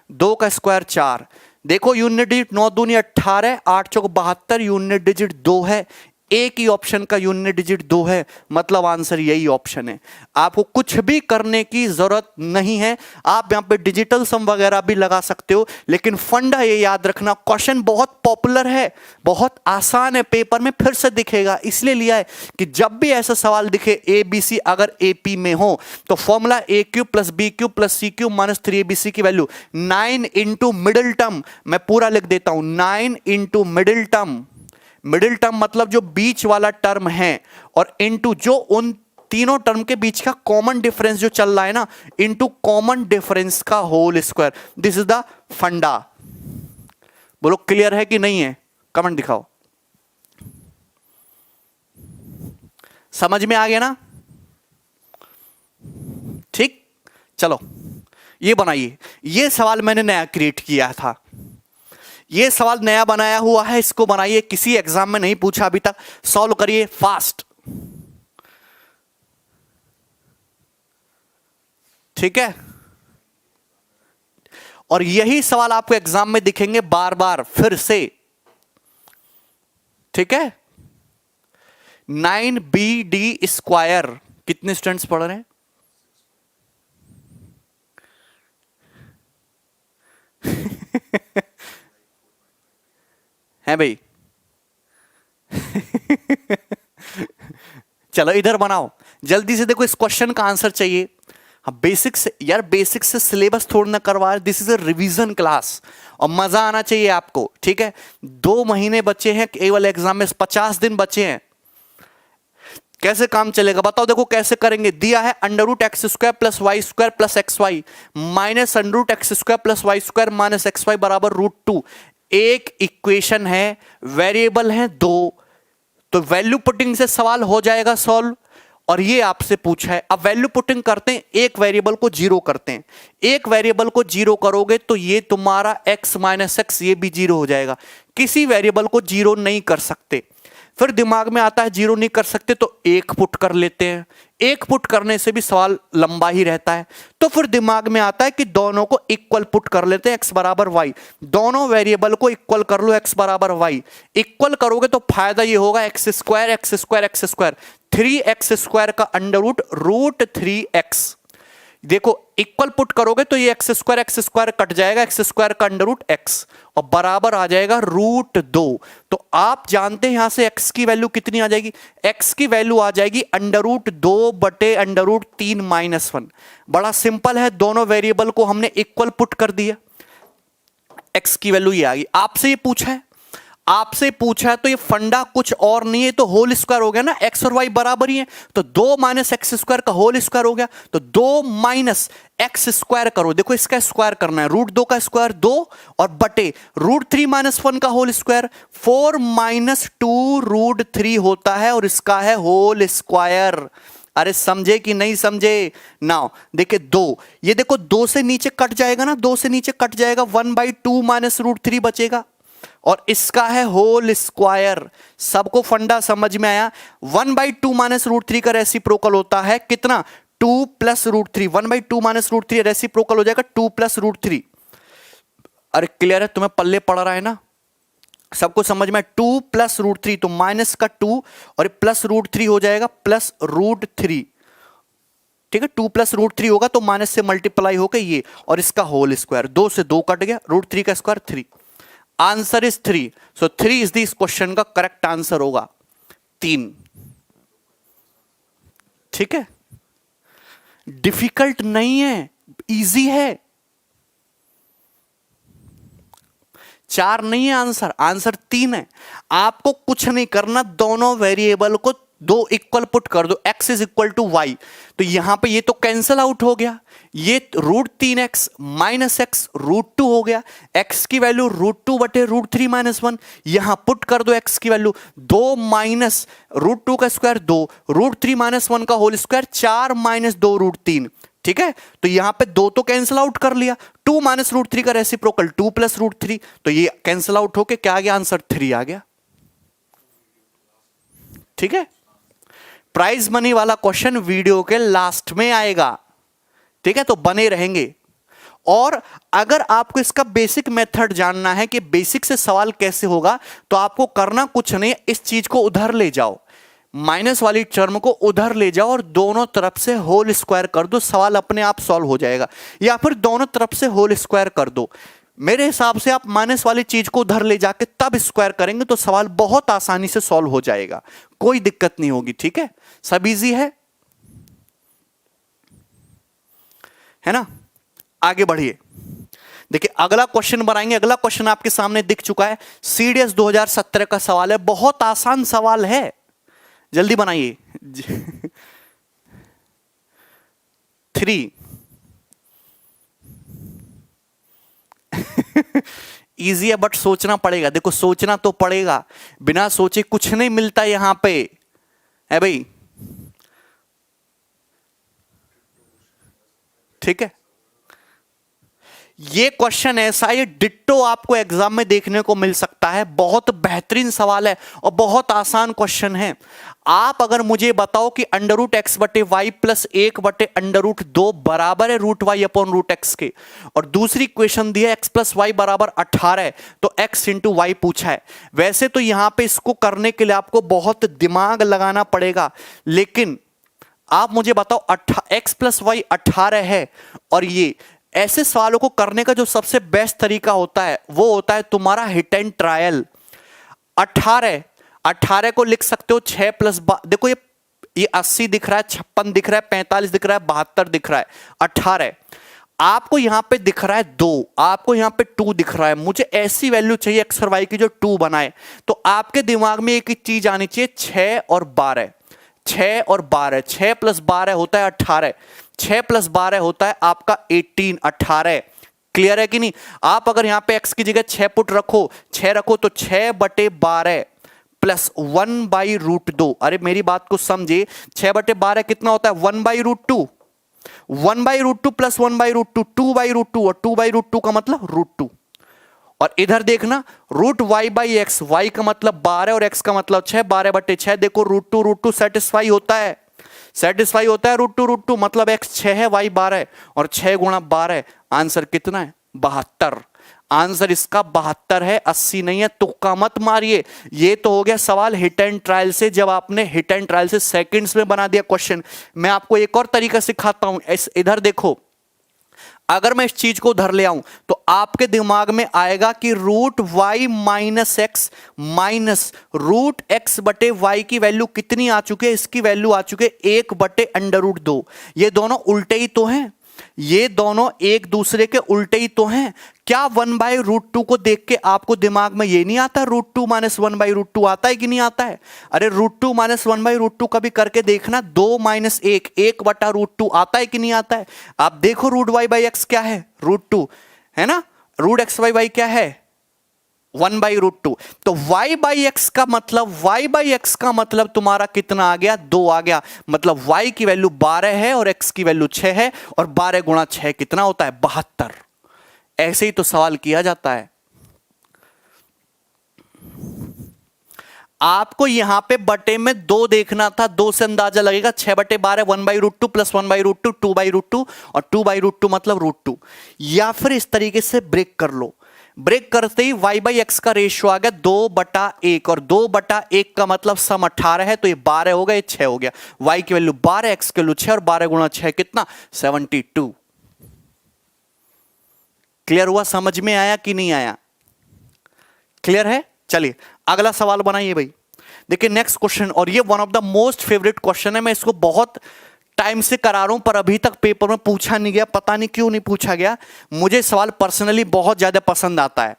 2 का स्क्वायर 4। देखो यूनिट डिजिट 9 दूनी 18, 8 चौक 72, यूनिट डिजिट 2 है। एक ही ऑप्शन का यूनिट डिजिट 2 है, मतलब आंसर यही ऑप्शन है। आपको कुछ भी करने की जरूरत नहीं है। आप यहां पे डिजिटल सम वगैरह भी लगा सकते हो, लेकिन फंडा ये याद रखना, क्वेश्चन बहुत पॉपुलर है, बहुत आसान है, पेपर में फिर से दिखेगा, इसलिए लिया है कि जब भी ऐसा सवाल दिखे ए बी सी अगर एपी में हो तो formula A cube plus B cube plus C cube minus 3abc की वैल्यू 9 इंटू मिडिल टर्म, मैं पूरा लिख देता हूं 9 into middle term. Middle term मतलब जो बीच वाला टर्म है, और इनटू जो उन तीनों टर्म के बीच का कॉमन डिफरेंस जो चल रहा है ना, इनटू कॉमन डिफरेंस का whole square. This is the funda. बोलो क्लियर है कि नहीं है? कमेंट दिखाओ। समझ में आ गया ना? ठीक, चलो ये बनाइए। ये सवाल मैंने नया क्रिएट किया था, ये सवाल नया बनाया हुआ है, इसको बनाइए। किसी एग्जाम में नहीं पूछा अभी तक, सॉल्व करिए फास्ट। ठीक है, और यही सवाल आपको एग्जाम में दिखेंगे बार बार फिर से। ठीक है, 9bd स्क्वायर, कितने स्टूडेंट्स पढ़ रहे हैं? है भाई? चलो इधर बनाओ जल्दी से। देखो इस क्वेश्चन का आंसर चाहिए, अब बेसिक से यार, बेसिक से सिलेबस थोड़ा ना करवा रहे, this is a revision class और मजा आना चाहिए आपको, ठीक है। 2 महीने बचे हैं केवल एग्जाम में, 50 दिन बचे हैं। कैसे काम चलेगा बताओ, देखो कैसे करेंगे। दिया है under root X square plus Y square plus X Y minus under root X square plus Y square minus X Y बराबर √2। एक इक्वेशन है, वेरिएबल है 2, तो वैल्यू पुटिंग से सवाल हो जाएगा सॉल्व। और ये आपसे पूछा है, अब वैल्यू पुटिंग करते हैं, एक वेरिएबल को 0 करते हैं। एक वेरिएबल को 0 करोगे तो ये तुम्हारा x माइनस एक्स ये भी 0 हो जाएगा। किसी वेरिएबल को 0 नहीं कर सकते। फिर दिमाग में आता है 0 नहीं कर सकते तो 1 पुट कर लेते हैं। 1 पुट करने से भी सवाल लंबा ही रहता है। तो फिर दिमाग में आता है कि दोनों को इक्वल पुट कर लेते हैं, x बराबर वाई। दोनों वेरिएबल को इक्वल कर लो, x बराबर वाई। इक्वल करोगे तो फायदा ये होगा x square x square x square, 3x square का अंडर रूट √3x। देखो इक्वल पुट करोगे तो ये एक्स स्क्वायर कट जाएगा, एक्स स्क्वायर का अंडर रूट एक्स और बराबर आ जाएगा √2। तो आप जानते हैं यहां से x की वैल्यू कितनी आ जाएगी, x की वैल्यू आ जाएगी √2 बटे √3 माइनस 1। बड़ा सिंपल है, दोनों वेरिएबल को हमने इक्वल पुट कर दिया, x की वैल्यू ये आ गई। आपसे पूछा है तो ये फंडा कुछ और नहीं है, तो होल स्क्वायर हो गया ना, x और y बराबर ही है, तो 2 माइनस एक्स स्क्वायर का होल स्क्वायर हो गया। तो 2 माइनस एक्स स्क्वायर करो, देखो इसका स्क्वायर करना है, √2 का स्क्वायर 2 और बटे √3 माइनस 1 का होल स्क्वायर 4 माइनस 2 √3 होता है और इसका है होल स्क्वायर। अरे समझे कि नहीं समझे? नाउ देखिए 2, ये देखो 2 से नीचे कट जाएगा ना, 2 से नीचे कट जाएगा, 1/2 माइनस √3 बचेगा और इसका है होल स्क्वायर। सबको फंडा समझ में आया? 1/2 माइनस √3 का रेसिप्रोकल होता है कितना, 2 प्लस √3। 1/2 माइनस √3 रेसिप्रोकल हो जाएगा 2 प्लस √3। अरे क्लियर है, तुम्हें पल्ले पड़ रहा है ना, सबको समझ में? 2 प्लस √3, तो माइनस का 2 और प्लस √3 हो जाएगा प्लस √3, ठीक है। 2 प्लस √3 होगा तो माइनस से मल्टीप्लाई होकर ये और इसका होल स्क्वायर, 2 से 2 कट गया, √3 का square 3। Answer is 3। So 3 is this question का करेक्ट आंसर होगा 3। ठीक है, डिफिकल्ट नहीं है, इजी है। 4 नहीं है आंसर, आंसर 3 है। आपको कुछ नहीं करना, दोनों वेरिएबल को 2 इक्वल पुट कर दो, x is equal to Y. तो यहां पे ये तो कैंसिल आउट हो गया, ये √3x माइनस एक्स √2 हो गया, x की वैल्यू √2 बटे √3 माइनस 1। यहां पुट कर दो x की वैल्यू 2 माइनस √2 का स्क्वायर 2, √3 माइनस 1 का होल स्क्वायर 4 माइनस 2 √3। ठीक है, तो यहां पे 2 तो कैंसिल आउट कर लिया, 2 माइनस √3 का रेसिप्रोकल 2 प्लस √3, तो ये कैंसिल आउट होके क्या आ गया, आंसर 3 आ गया। ठीक है, प्राइज मनी वाला क्वेश्चन वीडियो के लास्ट में आएगा, ठीक है, तो बने रहेंगे। और अगर आपको इसका बेसिक मेथड जानना है कि बेसिक से सवाल कैसे होगा, तो आपको करना कुछ नहीं, इस चीज को उधर ले जाओ, माइनस वाली टर्म को उधर ले जाओ और दोनों तरफ से होल स्क्वायर कर दो, सवाल अपने आप सॉल्व हो जाएगा। या फिर दोनों तरफ से होल स्क्वायर कर दो। मेरे हिसाब से आप माइनस वाली चीज को उधर ले जाके तब स्क्वायर करेंगे तो सवाल बहुत आसानी से सॉल्व हो जाएगा, कोई दिक्कत नहीं होगी। ठीक है, सब इजी है ना? आगे बढ़िए, देखिए अगला क्वेश्चन बनाएंगे। अगला क्वेश्चन आपके सामने दिख चुका है, सीडीएस 2017 का सवाल है, बहुत आसान सवाल है, जल्दी बनाइए। 3 इजी है बट सोचना पड़ेगा, देखो सोचना तो पड़ेगा, बिना सोचे कुछ नहीं मिलता यहां पे है भाई। ठीक है, ये क्वेश्चन ऐसा, ये डिट्टो आपको एग्जाम में देखने को मिल सकता है, बहुत बेहतरीन सवाल है और बहुत आसान क्वेश्चन है। आप अगर मुझे बताओ कि √x बटे वाई प्लस 1 बटे √2 बराबर है √y अपॉन √x के, और दूसरी इक्वेशन दी है x प्लस वाई बराबर 18 है, तो x इंटू वाई पूछा है। वैसे तो यहां पे इसको करने के लिए आपको बहुत दिमाग लगाना पड़ेगा, लेकिन आप मुझे बताओ x प्लस वाई 18 है, और ये ऐसे सवालों को करने का जो सबसे बेस्ट तरीका होता है वो होता है तुम्हारा हिट एंड ट्रायल। 18 को लिख सकते हो 6 प्लस देखो ये 80 दिख रहा है, 56 दिख रहा है, 45 दिख रहा है, 72 दिख रहा है, 18। आपको यहां पे दिख रहा है 2, आपको यहां पे 2 दिख रहा है। मुझे ऐसी वैल्यू चाहिए एक्स और वाई की जो 2 बनाए। तो आपके दिमाग में एक ही चीज आनी चाहिए, 6 और 12। 6 और 12, 6 प्लस 12 होता है 18, 6 प्लस 12 होता है आपका 18, 18। क्लियर है कि नहीं? आप अगर यहां पे x की जगह 6 पुट रखो, 6 रखो, तो 6/12 प्लस 1/√2। अरे मेरी बात को समझे, 6/12 कितना होता है? 1/√2। 1/√2 प्लस 1/√2, 2/√2, और 2/√2 का मतलब √2। और इधर देखना, √y/x, y का मतलब 12 और x का मतलब 6, 12/6। देखो √2 सेटिस्फाई होता है, सेटिस्फाई होता है √2, मतलब x 6 है, y 12, और 6 गुणा 12, आंसर कितना है? 72। आंसर इसका 72 है, 80 नहीं है। तुक्का मत मारिए। ये तो हो गया सवाल हिट एंड ट्रायल से, जब आपने हिट एंड ट्रायल से सेकंड्स में बना दिया क्वेश्चन। मैं आपको एक और तरीका सिखाता हूं। इधर देखो, अगर मैं इस चीज को उधर ले आऊं तो आपके दिमाग में आएगा कि √y - x माइनस √x/y की वैल्यू कितनी आ चुकी है? इसकी वैल्यू आ चुकी है 1/√2। ये दोनों उल्टे ही तो हैं, ये दोनों एक दूसरे के उल्टे ही तो हैं। क्या 1/√2 को देख के आपको दिमाग में ये नहीं आता √2 - 1/√2 आता है कि नहीं आता है? अरे √2 - 1/√2 कभी करके देखना, 2 - 1, 1/√2 आता है कि नहीं आता है? आप देखो √y/x क्या है? √2 है ना, √x/y क्या है? 1/√2। तो y/x का मतलब, y/x का मतलब तुम्हारा कितना आ गया? 2 आ गया। मतलब y की वैल्यू 12 है और x की वैल्यू 6 है, और 12 गुणा 6 कितना होता है? 72। ऐसे ही तो सवाल किया जाता है। आपको यहां पे बटे में 2 देखना था, 2 से अंदाजा लगेगा। 6/12 1/√2 प्लस 1/√2 2/√2, और 2/√2 मतलब √2। या फिर इस तरीके से ब्रेक कर लो। ब्रेक करते ही y/x का रेशियो आ गया 2/1, और 2/1 का मतलब सम 18 है, तो ये 12 हो गया, ये 6 हो गया। y की वैल्यू 12, x की वैल्यू 6, और 12 गुणा 6 कितना? 72। क्लियर हुआ? समझ में आया कि नहीं आया? क्लियर है? चलिए अगला सवाल बनाइए भाई। देखिए नेक्स्ट क्वेश्चन, और ये one of the most favourite question है। मैं इसको बहुत टाइम से करा रहा हूं, पर अभी तक पेपर में पूछा नहीं गया। पता नहीं क्यों नहीं पूछा गया। मुझे सवाल पर्सनली बहुत ज्यादा पसंद आता है।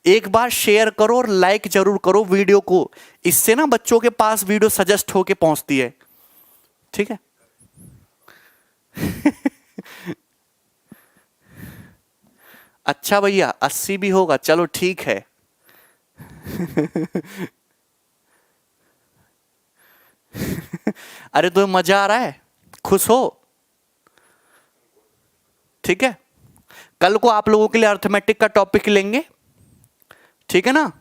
एक बार शेयर करो और लाइक जरूर करो वीडियो को, इससे ना बच्चों के पास वीडियो सजेस्ट होके पहुंचती है। ठीक है? अच्छा भैया 80 भी होगा, चलो ठीक है। अरे तुम्हें मजा आ रहा है, खुश हो? ठीक है, कल को आप लोगों के लिए अर्थमेटिक का टॉपिक लेंगे, ठीक है ना?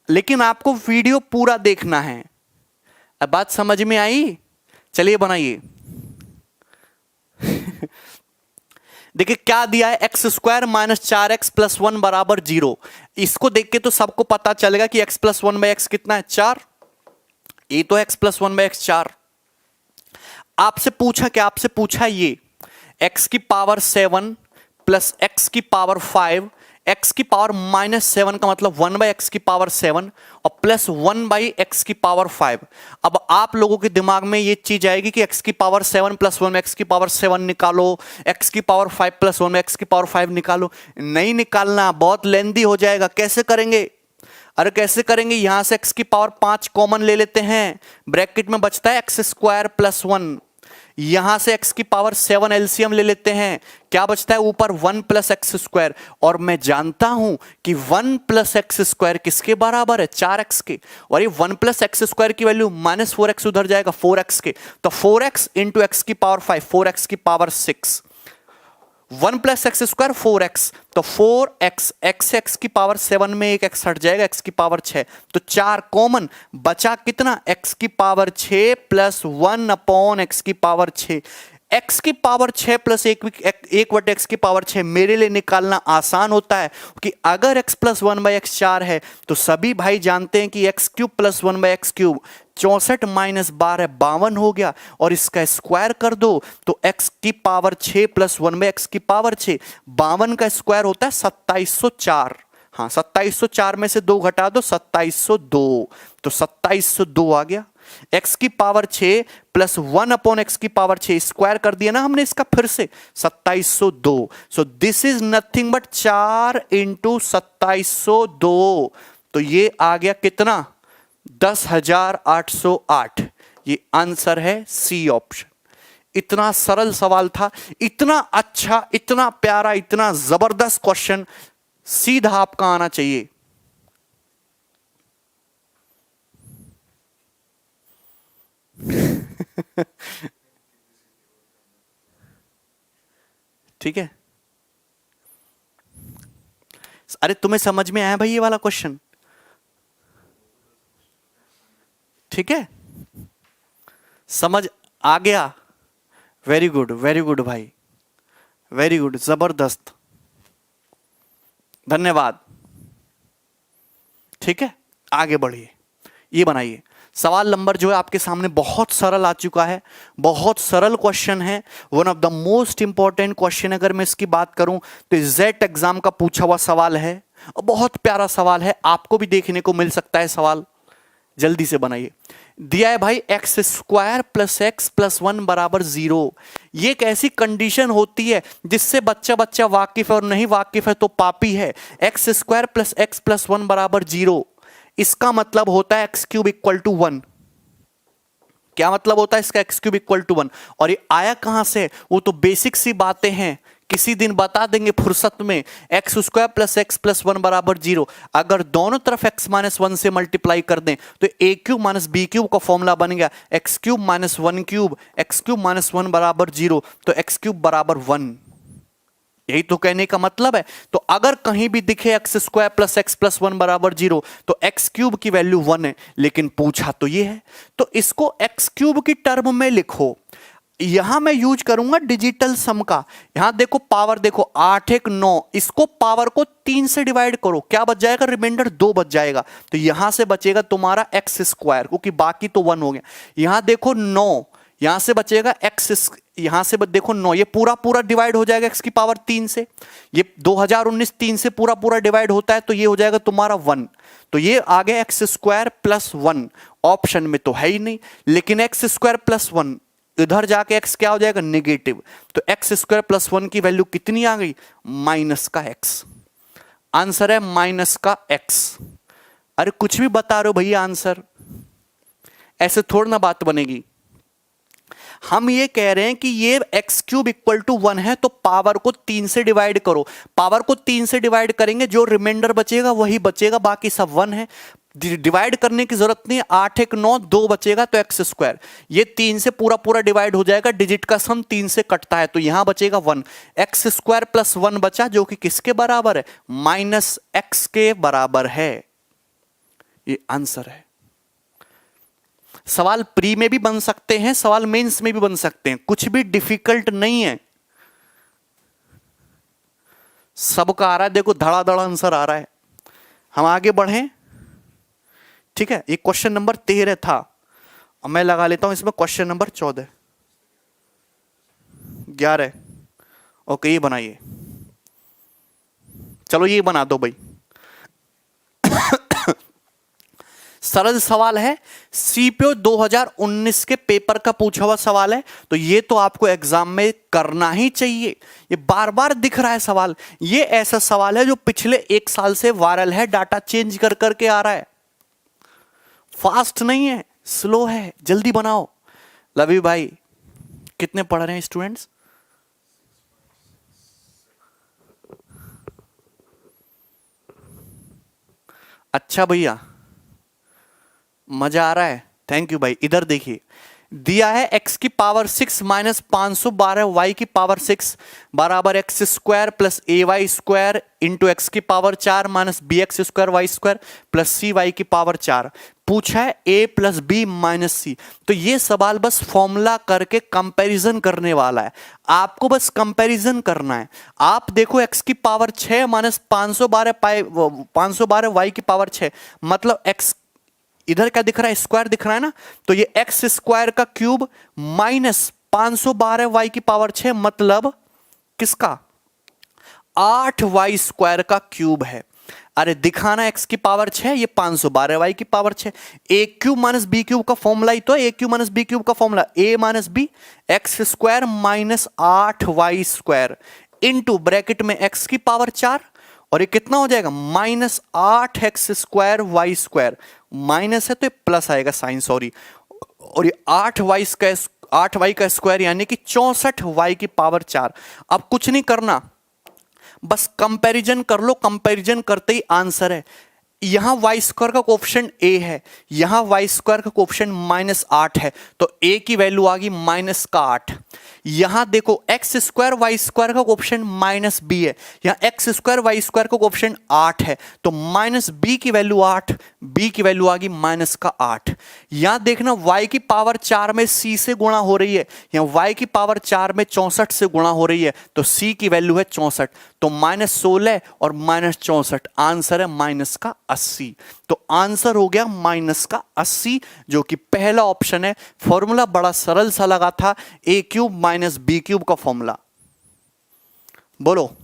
लेकिन आपको वीडियो पूरा देखना है। अब बात समझ में आई? चलिए बनाइए। देखिए क्या दिया है, x² - 4x + 1 बराबर 0। इसको देख के तो सबको पता चलेगा कि x + 1/x कितना है? 4। ये तो x + 1/x 4। आपसे पूछा क्या? आपसे पूछा ये x की पावर 7 प्लस x की पावर 5, x की पावर -7 का मतलब 1/x की पावर 7, और प्लस 1/x की पावर 5। अब आप लोगों के दिमाग में ये चीज आएगी कि x की पावर 7 प्लस 1x की पावर 7 निकालो, x की पावर 5 प्लस 1x की पावर 5 निकालो। नहीं निकालना, बहुत लेंदी हो जाएगा। कैसे करेंगे? अरे कैसे करेंगे, यहां से x की पावर 5 कॉमन ले लेते हैं, ब्रैकेट में बचता है x² + 1। यहां से x की पावर 7 एलसीएम ले लेते हैं, क्या बचता है ऊपर? 1 + x²। और मैं जानता हूं कि 1 + x² किसके बराबर है? 4x के। और ये 1 + x² की वैल्यू -4x उधर जाएगा 4x के, तो 4x × x की पावर 5, 4x की पावर 6। 1 + x² 4x, तो 4x, x की पावर 7 में एक x हट जाएगा, x की पावर 6, तो 4 कॉमन बचा कितना? x की पावर 6 + 1/x की पावर 6। x की पावर 6 + 1/x की पावर 6 मेरे लिए निकालना आसान होता है, कि अगर x + 1/x 4 है तो सभी भाई जानते हैं कि x³ + 1/x³, 64 - 12 52 हो गया, और इसका स्क्वायर कर दो तो x की पावर 6 + 1/x की पावर 6, 52 का स्क्वायर होता है 2704। हाँ 2704 में से 2 घटा दो 2702, तो 2702 आ गया। x की पावर 6 प्लस 1 अपॉन एक्स की पावर 6 स्क्वायर कर दिया ना हमने इसका फिर से 2702। So this is nothing but 4 into 2702, तो ये आ गया कितना 10,808। ये आंसर है सी ऑप्शन। इतना सरल सवाल था, इतना अच्छा, इतना प्यारा, इतना जबरदस्त क्वेश्चन सीधा आपका आना चाहिए। ठीक है, अरे तुम्हें समझ में आया भाई ये वाला क्वेश्चन? ठीक है, समझ आ गया? वेरी गुड भाई, वेरी गुड, जबरदस्त, धन्यवाद। ठीक है, आगे बढ़िए, ये बनाइए। सवाल नंबर जो है आपके सामने बहुत सरल आ चुका है, बहुत सरल क्वेश्चन है, one of the most important question. अगर मैं इसकी बात करूं तो जेट एग्जाम का पूछा हुआ सवाल है और बहुत प्यारा सवाल है, आपको भी देखने को मिल सकता है सवाल। जल्दी से बनाइए। दिया है भाई x square plus x plus 1 बराबर 0। ये एक ऐसी कंडीशन होती है जिससे बच्चा बच्चा वाकिफ है और नहीं वाकिफ है तो पापी है। X square plus x plus 1 बराबर 0, इसका मतलब होता है एक्स क्यूब इक्वल टू 1। क्या मतलब होता है इसका? X cube equal to 1। और ये आया कहां से? वो तो बेसिक सी बातें हैं, किसी दिन बता देंगे फुर्सत में। X square plus x plus 1 बराबर 0, अगर दोनों तरफ एक्स माइनस 1 से मल्टीप्लाई कर दें तो ए क्यूब माइनस बी क्यूब का फॉर्मूला बन गया x cube minus 1 cube, x cube minus 1 बराबर 0, तो एक्स क्यूब बराबर 1। यही तो कहने का मतलब है। तो अगर कहीं भी दिखे x square plus x plus 1 बराबर 0 तो एक्स क्यूब की वैल्यू 1 है, लेकिन पूछा तो ये है, तो इसको एक्स क्यूब की टर्म में लिखो। यहां मैं यूज करूंगा डिजिटल सम का। यहां देखो पावर, देखो 8 1 9, इसको पावर को 3 से डिवाइड करो, क्या बच जाएगा? रिमाइंडर 2 बच जाएगा। तो यहां से बचेगा तुम्हारा एक्स स्क्वायर, क्योंकि बाकी तो 1 हो गया। यहां देखो 9, यहां से बचेगा एक्स, यहां से देखो 9, ये पूरा पूरा डिवाइड हो जाएगा एक्स की पावर 3 से। ये 2019 3 से पूरा पूरा डिवाइड होता है, तो ये हो जाएगा तुम्हारा 1। तो ये आ गया एक्स स्क्वायर प्लस 1। ऑप्शन में तो है ही नहीं, लेकिन एक्स स्क्वायर प्लस 1 इधर जाके एक्स क्या हो जाएगा? नेगेटिव। तो एक्स स्क्वायर प्लस 1 की वैल्यू कितनी आ गई? माइनस का एक्स। आंसर है माइनस का एक्स। अरे कुछ भी बता रहे हो भैया आंसर, ऐसे थोड़ी ना बात बनेगी। हम ये कह रहे हैं कि ये एक्स क्यूब इक्वल टू 1 है, तो पावर को 3 से डिवाइड करो। पावर को 3 से डिवाइड करेंगे, जो रिमाइंडर बचेगा वही बचेगा, बाकी सब 1 है। डिवाइड करने की जरूरत नहीं है। 8 1 9, 2 बचेगा तो एक्स स्क्वायर, ये 3 से पूरा पूरा डिवाइड हो जाएगा, डिजिट का सम 3 से कटता है, तो यहां बचेगा 1। एक्स स्क्वायर प्लस 1 बचा, जो कि किसके बराबर है? माइनस एक्स के बराबर है। ये आंसर है। सवाल प्री में भी बन सकते हैं, सवाल मेंस में भी बन सकते हैं, कुछ भी डिफिकल्ट नहीं है। सबका आ रहा है, देखो धड़ाधड़ आंसर आ रहा है। हम आगे बढ़ें, ठीक है। ये क्वेश्चन नंबर 13 था, और मैं लगा लेता हूं इसमें क्वेश्चन नंबर 14 11। ओके, ये बनाइए, चलो ये बना दो भाई। सरल सवाल है, सीपीओ 2019 के पेपर का पूछा हुआ सवाल है, तो ये तो आपको एग्जाम में करना ही चाहिए। ये बार बार दिख रहा है सवाल, ये ऐसा सवाल है जो पिछले 1 साल से वायरल है, डाटा चेंज कर करके आ रहा है। फास्ट नहीं है, स्लो है, जल्दी बनाओ। लवी भाई कितने पढ़ रहे हैं स्टूडेंट्स? अच्छा भैया, मजा आ रहा है, थैंक यू भाई। इधर देखिए, दिया है x की पावर 6 माइनस 512 y की पावर 6 बराबर X square plus A Y square into X की power 4 minus B X square Y square plus C Y की पावर 4। पूछा है a plus B minus C. तो ये सवाल बस फॉर्मूला करके कंपैरिजन करने वाला है, आपको बस कंपैरिजन करना है। आप देखो x की पावर 6 माइनस 512 y की पावर 6, मतलब x इधर क्या दिख रहा है? स्क्वायर दिख रहा है ना, तो ये एक्स स्क्वायर का क्यूब माइनस 512 वाई की पावर 6, मतलब किसका? 8 वाई स्क्वायर का क्यूब है। अरे दिखाना x की पावर 6, ये 512 y की power 6। A cube minus B cube का फॉर्मूला ही तो है, A cube minus B cube का formula a minus B X square minus 8y square into bracket में x की पावर 4, और ये कितना हो जाएगा minus 8x square Y square, minus है तो ये प्लस आएगा साइन, सॉरी, और ये 8y का स्क्वायर यानी कि 64y की पावर 4। अब कुछ नहीं करना, बस कंपैरिजन कर लो, कंपैरिजन करते ही आंसर है। यहां वाई स्क्वायर का कोफिशिएंट a है, यहां वाई स्क्वायर का कोफिशिएंट -8 है, तो a की वैल्यू आ गई -8। यहां देखो एक्स स्क्वायर वाई स्क्वायर का कोफिशिएंट -b है, यहां एक्स स्क्वायर वाई स्क्वायर का कोफिशिएंट 8 है, तो -b की वैल्यू 8, b की वैल्यू आ गई -8। यहां देखना y की पावर 4 में c से गुणा हो रही है, यहां y की पावर 4 में 64 से गुणा हो रही है, तो c की वैल्यू है 64, तो -16 और -64, आंसर है -80। तो आंसर हो गया -80, जो कि पहला ऑप्शन है। फॉर्मूला बड़ा सरल सा लगा था, ए क्यूब माइनस बी क्यूब का फॉर्मूला। बोलो,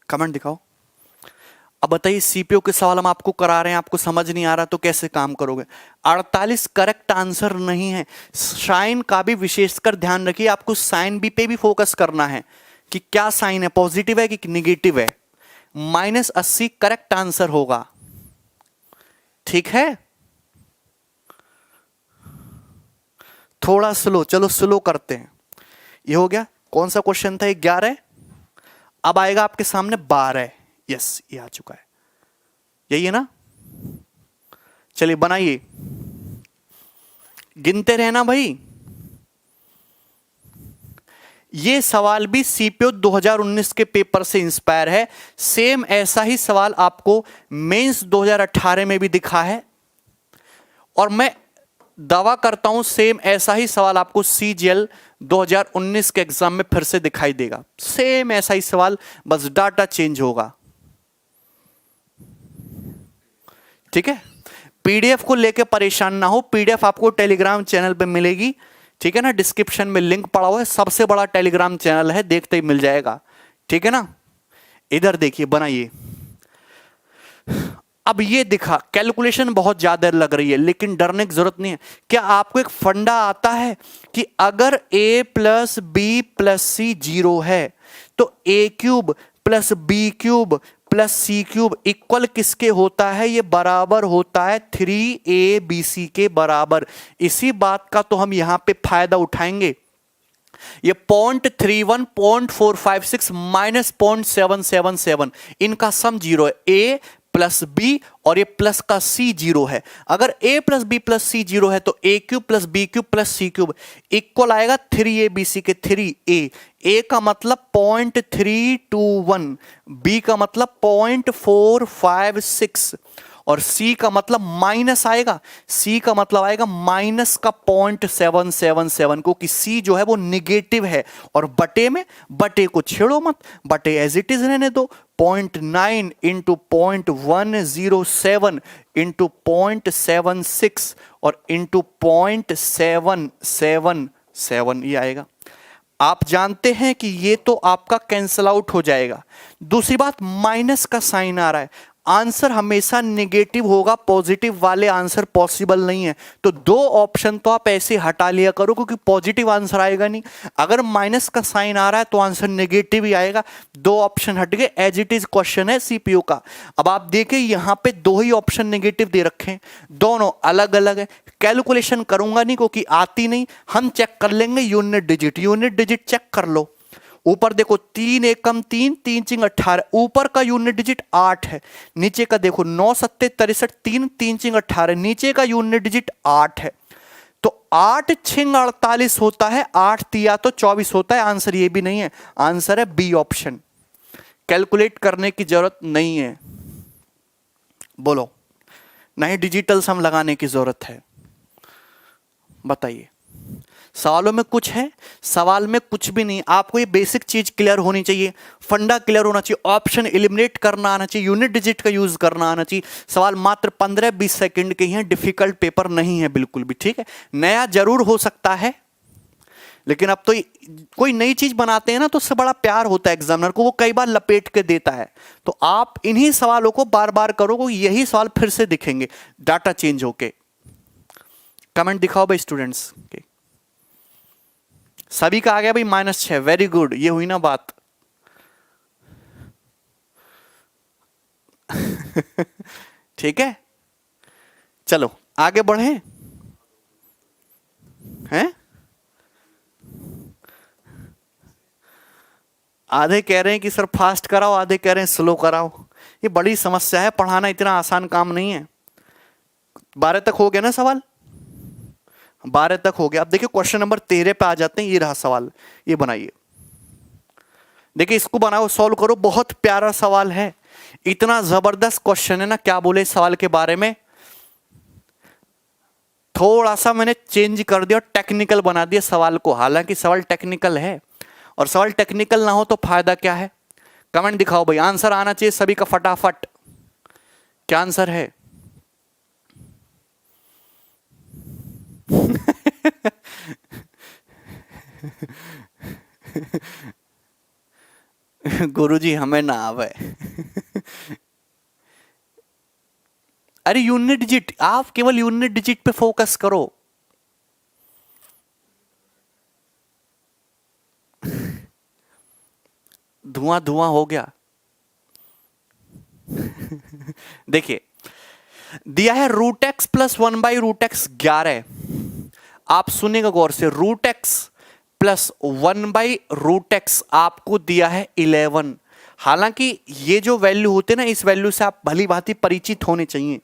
कमेंट दिखाओ। अब बताइए, सीपीयू के सवाल हम आपको करा रहे हैं, आपको समझ नहीं आ रहा तो कैसे काम करोगे। 48 करेक्ट आंसर नहीं है। साइन का भी विशेषकर ध्यान रखिए, आपको साइन बी पे भी फोकस करना है कि क्या साइन है, पॉजिटिव है कि नेगेटिव है। -80 करेक्ट आंसर होगा, ठीक है। थोड़ा स्लो, चलो स्लो करते हैं। ये हो गया, कौन सा क्वेश्चन था, 11। अब आएगा आपके सामने 12। यस, ये आ चुका है, यही है ना। चलिए बनाइए, गिनते रहना भाई। ये सवाल भी सीपीयू 2019 के पेपर से इंस्पायर है। सेम ऐसा ही सवाल आपको मेंस 2018 में भी दिखा है, और मैं दावा करता हूं सेम ऐसा ही सवाल आपको सीजीएल 2019 के एग्जाम में फिर से दिखाई देगा। सेम ऐसा ही सवाल, बस डाटा चेंज होगा, ठीक है। पीडीएफ को लेके परेशान ना हो, पीडीएफ आपको टेलीग्राम चैनल पे मिलेगी, ठीक है ना। डिस्क्रिप्शन में लिंक पड़ा हुआ है, सबसे बड़ा टेलीग्राम चैनल है, देखते ही मिल जाएगा, ठीक है ना। इधर देखिए, बनाइए। अब ये दिखा, कैलकुलेशन बहुत ज्यादा लग रही है, लेकिन डरने की जरूरत नहीं है। क्या आपको एक फंडा आता है कि अगर a plus B plus C 0 है तो a cube plus B cube plus C cube equal किसके होता है, ये बराबर होता है 3abc के बराबर। इसी बात का तो हम यहां पे फायदा उठाएंगे। ये 0.31, 0.456 माइनस 0.777, इनका सम 0 है। a प्लस बी और ये प्लस का सी 0 है। अगर a plus B plus C 0 है तो a cube plus B cube plus C cube equal आएगा 3abc के 3a। a का मतलब 0.321, b का मतलब 0.456 और c का मतलब माइनस आएगा, c का मतलब आएगा माइनस का 0.777, क्योंकि c जो है वो निगेटिव है। और बटे में, बटे को छेड़ो मत, बटे एज इट इज रहने दो। 0.9 इंटू 0.107 इंटू 0.76 और इंटू 0.777 ये आएगा। आप जानते हैं कि ये तो आपका कैंसल आउट हो जाएगा। दूसरी बात, माइनस का साइन आ रहा है, आंसर हमेशा नेगेटिव होगा, पॉजिटिव वाले आंसर पॉसिबल नहीं है। तो दो ऑप्शन तो आप ऐसे हटा लिया करो, क्योंकि पॉजिटिव आंसर आएगा नहीं। अगर माइनस का साइन आ रहा है तो आंसर नेगेटिव ही आएगा। दो ऑप्शन हट गए, एज इट इज क्वेश्चन है सीपीयू का। अब आप देखिए यहां पे दो ही ऑप्शन नेगेटिव दे रखे हैं, दोनों अलग अलग है। कैलकुलेशन करूंगा नहीं क्योंकि आती नहीं, हम चेक कर लेंगे unit digit. Unit digit check कर लो, ऊपर देखो 3 एकम 3, 3 चिंग 18, ऊपर का यूनिट डिजिट 8 है। नीचे का देखो 9 सत्ते 63, 3, 3 चिंग 18, नीचे का यूनिट डिजिट 8 है। तो 8 छिंग 48 होता है, 8 तिया तो 24 होता है। आंसर ये भी नहीं है, आंसर है बी ऑप्शन। कैलकुलेट करने की जरूरत नहीं है, बोलो, नहीं डिजिटल सम लगाने की जरूरत है। बताइए, सवालों में कुछ है, सवाल में कुछ भी नहीं। आपको ये बेसिक चीज क्लियर होनी चाहिए, फंडा क्लियर होना चाहिए, ऑप्शन एलिमिनेट करना आना चाहिए, यूनिट डिजिट का यूज करना आना चाहिए। सवाल मात्र 15-20 सेकंड के ही हैं, डिफिकल्ट पेपर नहीं है बिल्कुल भी, ठीक है। नया जरूर हो सकता है, लेकिन अब तो कोई नई चीज बनाते हैं ना तो उससे बड़ा प्यार होता है एग्जामिनर को, वो कई बार लपेट के देता है। तो आप इन्हीं सवालों को बार बार करोगे, यही सवाल फिर से दिखेंगे डाटा चेंज होके। कमेंट दिखाओ भाई स्टूडेंट्स के। सभी का आ गया भाई -6, वेरी गुड, ये हुई ना बात। ठीक है, चलो आगे बढ़े हैं। आधे कह रहे हैं कि सर फास्ट कराओ, आधे कह रहे हैं स्लो कराओ। ये बड़ी समस्या है, पढ़ाना इतना आसान काम नहीं है। 12 तक हो गया ना सवाल, 12 तक हो गया। अब देखिए क्वेश्चन नंबर 13 पे आ जाते हैं। ये रहा सवाल, ये बनाइए। देखिए इसको बनाओ, सॉल्व करो, बहुत प्यारा सवाल है, इतना जबरदस्त क्वेश्चन है ना, क्या बोले इस सवाल के बारे में। थोड़ा सा मैंने चेंज कर दिया, टेक्निकल बना दिया सवाल को। हालांकि सवाल टेक्निकल है, और सवाल टेक्निकल ना हो तो फायदा क्या है। कमेंट दिखाओ भाई, आंसर आना चाहिए सभी का फटाफट। क्या आंसर है? गुरुजी हमें ना आवे। अरे यूनिट डिजिट, आप केवल यूनिट डिजिट पे फोकस करो। धुआं धुआं हो गया। देखिए दिया है √x + 1/√x 11। आप सुनेगा गौर से, √x + 1/√x आपको दिया है 11। हालांकि ये जो वैल्यू होते हैं ना, इस वैल्यू से आप भली भांति परिचित होने चाहिए।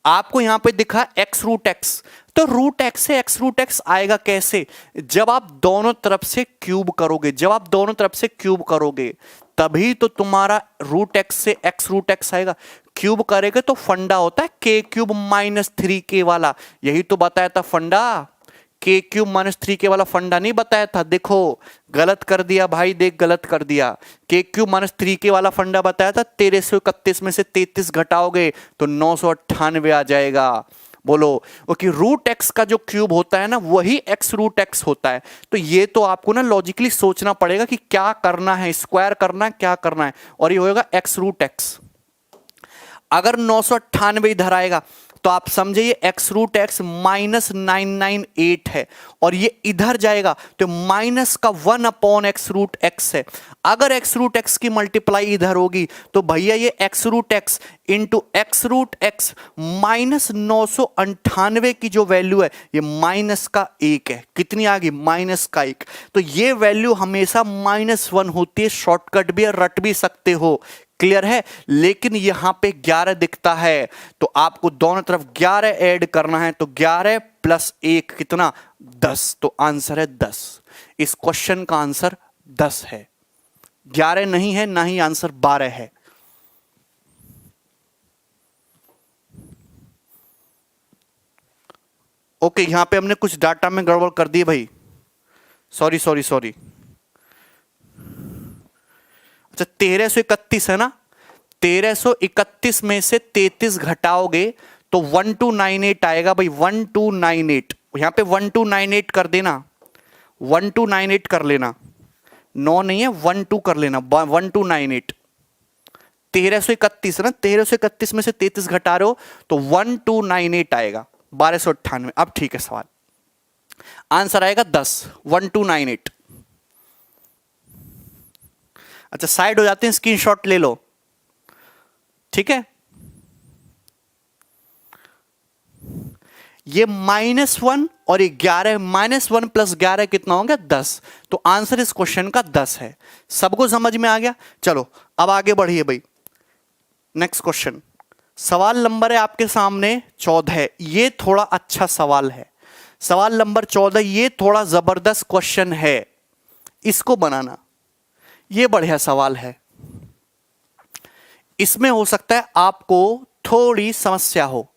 आपको यहां पे दिखा x√x, तो √x से x√x आएगा कैसे? जब आप दोनों तरफ से क्यूब करोगे, जब आप दोनों तरफ से क्यूब करोगे तभी तो तुम्हारा √x से x√x आएगा। क्यूब करेगा तो फंडा होता है k³ - 3k वाला, यही तो बताया था फंडा। k³ - 3k वाला फंडा नहीं बताया था। देखो गलत कर दिया भाई, देख गलत कर दिया। k³ - 3k वाला फंडा बताया था। 1331 में से 33 घटाओगे तो 998 आ जाएगा। बोलो, ओके, √x का जो क्यूब होता है ना वही x√x होता है। तो ये तो आपको ना लॉजिकली सोचना पड़ेगा कि क्या करना है, स्क्वायर करना है, क्या करना है, और ये होगा x√x। अगर 998 इधर आएगा तो आप समझे ये x√x -998 है, और ये इधर जाएगा तो माइनस का 1/x√x है। अगर x√x की मल्टीप्लाई इधर होगी तो भैया ये x√x इंटू x√x -998 की जो वैल्यू है ये -1 है। कितनी आ गई? -1। तो ये वैल्यू हमेशा -1 होती है। शॉर्टकट भी है, रट भी सकते हो, क्लियर है। लेकिन यहां पे 11 दिखता है तो आपको दोनों तरफ 11 ऐड करना है। तो 11 + 1 कितना? 10। तो आंसर है 10। इस क्वेश्चन का आंसर 10 है, 11 नहीं है, ना ही आंसर 12 है। ओके, यहां पे हमने कुछ डाटा में गड़बड़ कर दी भाई, सॉरी। अच्छा 1331 है ना, 1331 में से 33 घटाओगे तो 1298 आएगा भाई। 1298, यहां पे 1298 कर देना, 1298 कर लेना, 9 नहीं है 12 कर लेना, 1298। 1331 ना, 1331 में से 33 घटा रहे हो तो 1298 आएगा, 1298। अब ठीक है, सवाल आंसर आएगा 10, 1298। अच्छा साइड हो जाते हैं, स्क्रीनशॉट ले लो, ठीक है। ये -1 और 11, -1 + 11 कितना हो गया? 10। तो आंसर इस क्वेश्चन का 10 है। सबको समझ में आ गया? चलो अब आगे बढ़िए भाई। नेक्स्ट क्वेश्चन, सवाल नंबर है आपके सामने 14। ये थोड़ा अच्छा सवाल है, सवाल नंबर 14। ये थोड़ा जबरदस्त क्वेश्चन है, इसको बनाना। ये बढ़िया सवाल है, इसमें हो सकता है आपको थोड़ी समस्या हो,